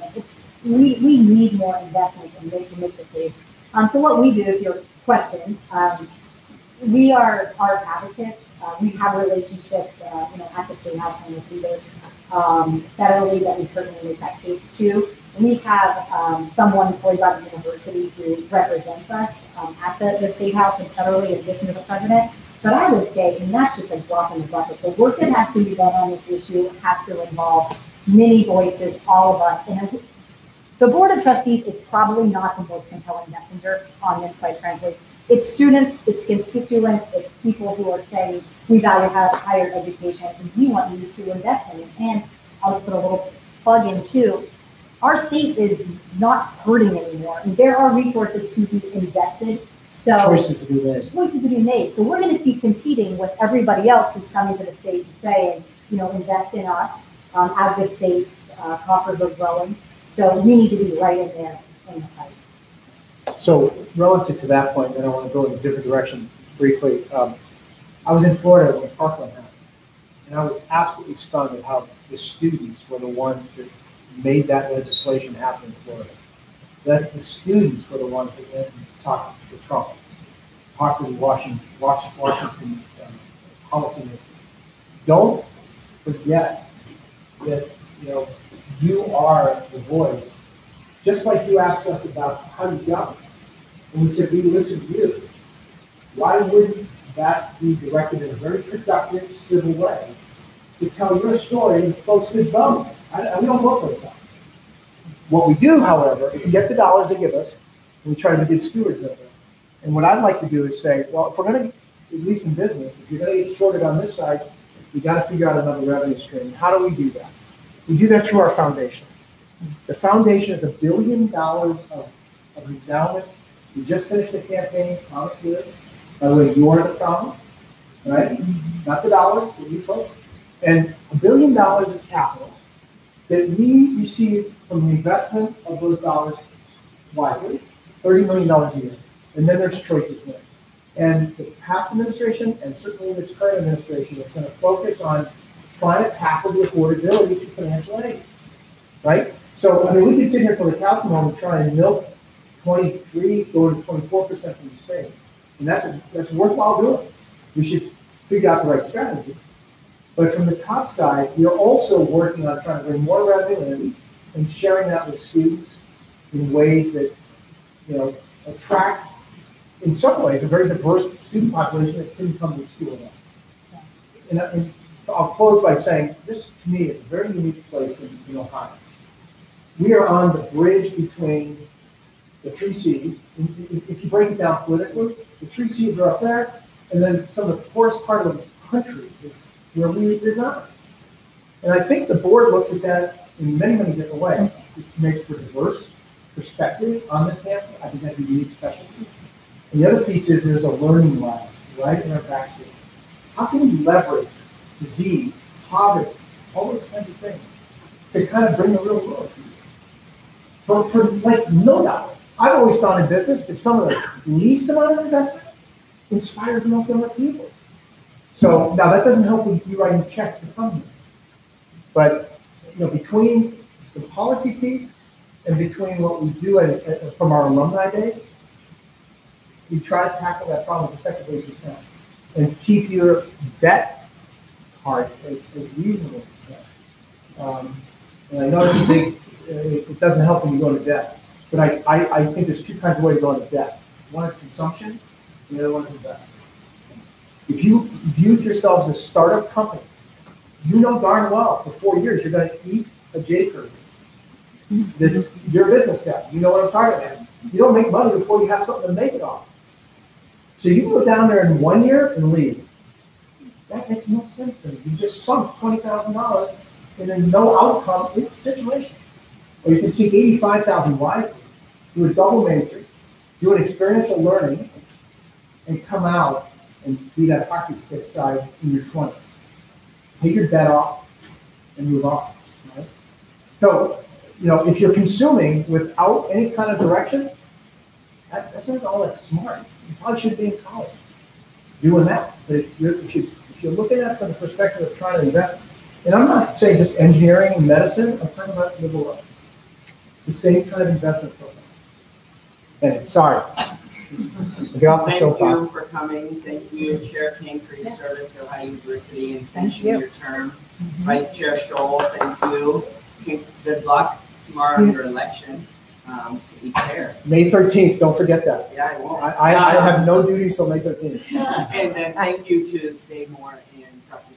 We need more investments and make the case. So what we do, to your question, we are advocates. We have relationships, at the state house and with leaders federally that we certainly make that case to. We have someone employed by the university who represents us at the state house and federally, in addition to the president. But I would say, and that's just a drop in the bucket, the work that has to be done on this issue has to involve many voices, all of us. And the Board of Trustees is probably not the most compelling messenger on this, quite frankly. It's students, it's constituents, it's people who are saying we value higher education and we want you to invest in it. And I'll just put a little plug in too. Our state is not hurting anymore, and there are resources to be invested. So choices to be made. Choices to be made. So we're going to be competing with everybody else who's coming to the state and saying, invest in us as the state's coffers are growing. So we need to be right in there in the fight. So relative to that point, then I want to go in a different direction briefly. I was in Florida when Parkland happened, and I was absolutely stunned at how the students were the ones that made that legislation happen in Florida. That the students were the ones that went and talked to Trump, talked to the Washington policymakers. Don't forget that you are the voice. Just like you asked us about how you got it. And we said, we listened to you. Why wouldn't that be directed in a very productive, civil way to tell your story and folks that vote? We don't vote those dollars. What we do, however, if we get the dollars they give us, we try to be good stewards of them. And what I'd like to do is say, well, if we're going to, at least in business, if you're going to get shorted on this side, we got to figure out another revenue stream. How do we do that? We do that through our foundation. The foundation is $1 billion of endowment. We just finished the campaign, Promise Lives. By the way, you are the promise, right? Not the dollars, but you folks. And $1 billion of capital that we receive from the investment of those dollars wisely, $30 million a year. And then there's choices there. And the past administration, and certainly this current administration, is going to focus on trying to tackle the affordability through financial aid, right? So, we can sit here for the cows come home and try and milk 23, go to 24% from the state. And that's worthwhile doing. We should figure out the right strategy. But from the top side, we are also working on trying to bring more revenue in and sharing that with students in ways that, attract, in some ways, a very diverse student population that couldn't come to school at all. And I'll close by saying this to me is a very unique place in Ohio. We are on the bridge between the three C's. If you break it down politically, the three C's are up there, and then some of the poorest part of the country is where we reside. And I think the board looks at that in many, many different ways. It makes for diverse perspective on this campus. I think that's a unique specialty. And the other piece is there's a learning lab right in our back here. How can we leverage disease, poverty, all those kinds of things to kind of bring the real world to you? For like no doubt. I've always found in business that some of the least amount of investment inspires the most number of people. So now that doesn't help with you writing checks to come here. But between the policy piece and between what we do from our alumni days, we try to tackle that problem as effectively as we can and keep your debt part as reasonable as you can. And I know it's a big, it doesn't help when you go into debt, but I think there's two kinds of ways to go into debt. One is consumption, and the other one is investment. If you viewed yourselves as a startup company, you know darn well for 4 years you're going to eat a J curve. That's your business guy. You know what I'm talking about. You don't make money before you have something to make it off. So you can go down there in 1 year and leave. That makes no sense to me. You just sunk $20,000 in a no outcome situation. Or you can see $85,000 wisely, do a double major, do an experiential learning, and come out and be that hockey stick side in your 20s. Pay your debt off and move on. Right? So, if you're consuming without any kind of direction, that's not all that smart. You probably should be in college doing that. But if you're looking at it from the perspective of trying to invest, and I'm not saying just engineering and medicine, I'm talking about liberal arts. The same kind of investment program. And sorry. Get off the soapbox. Thank you for coming. Thank you, Chair King, for your service to Ohio University and finishing your term. Vice Chair Scholl, thank you. Good luck tomorrow in your election to be chair. May 13th, don't forget that. Yeah, I won't. I have no duties till May 13th. And then thank you to Dave Moore and Dr.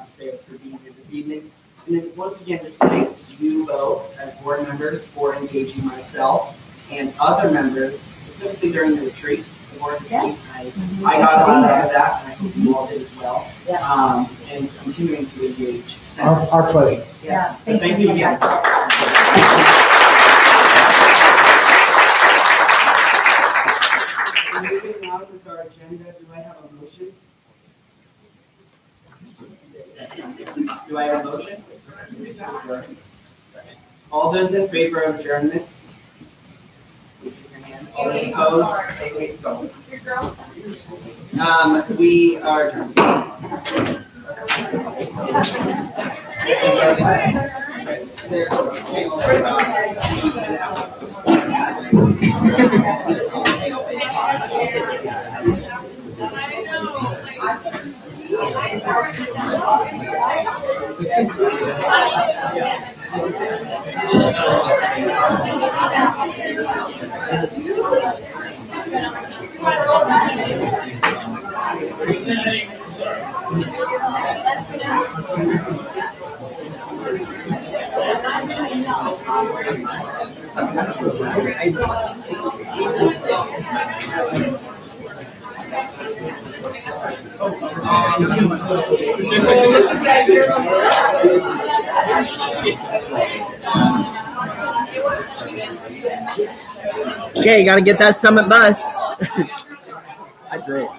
Sayers for being here this evening. And then once again, just thank you both as board members for engaging myself and other members, specifically during the retreat, the board retreat. I got a lot out of that, and I hope you all did as well. And continuing to engage. Our pleasure. Yes. So thank you again. Moving on with our agenda, do I have a motion? Do I have a motion? All those in favor of adjournment? All those opposed? We are adjourned. Okay, you gotta get that Summit bus. I drove.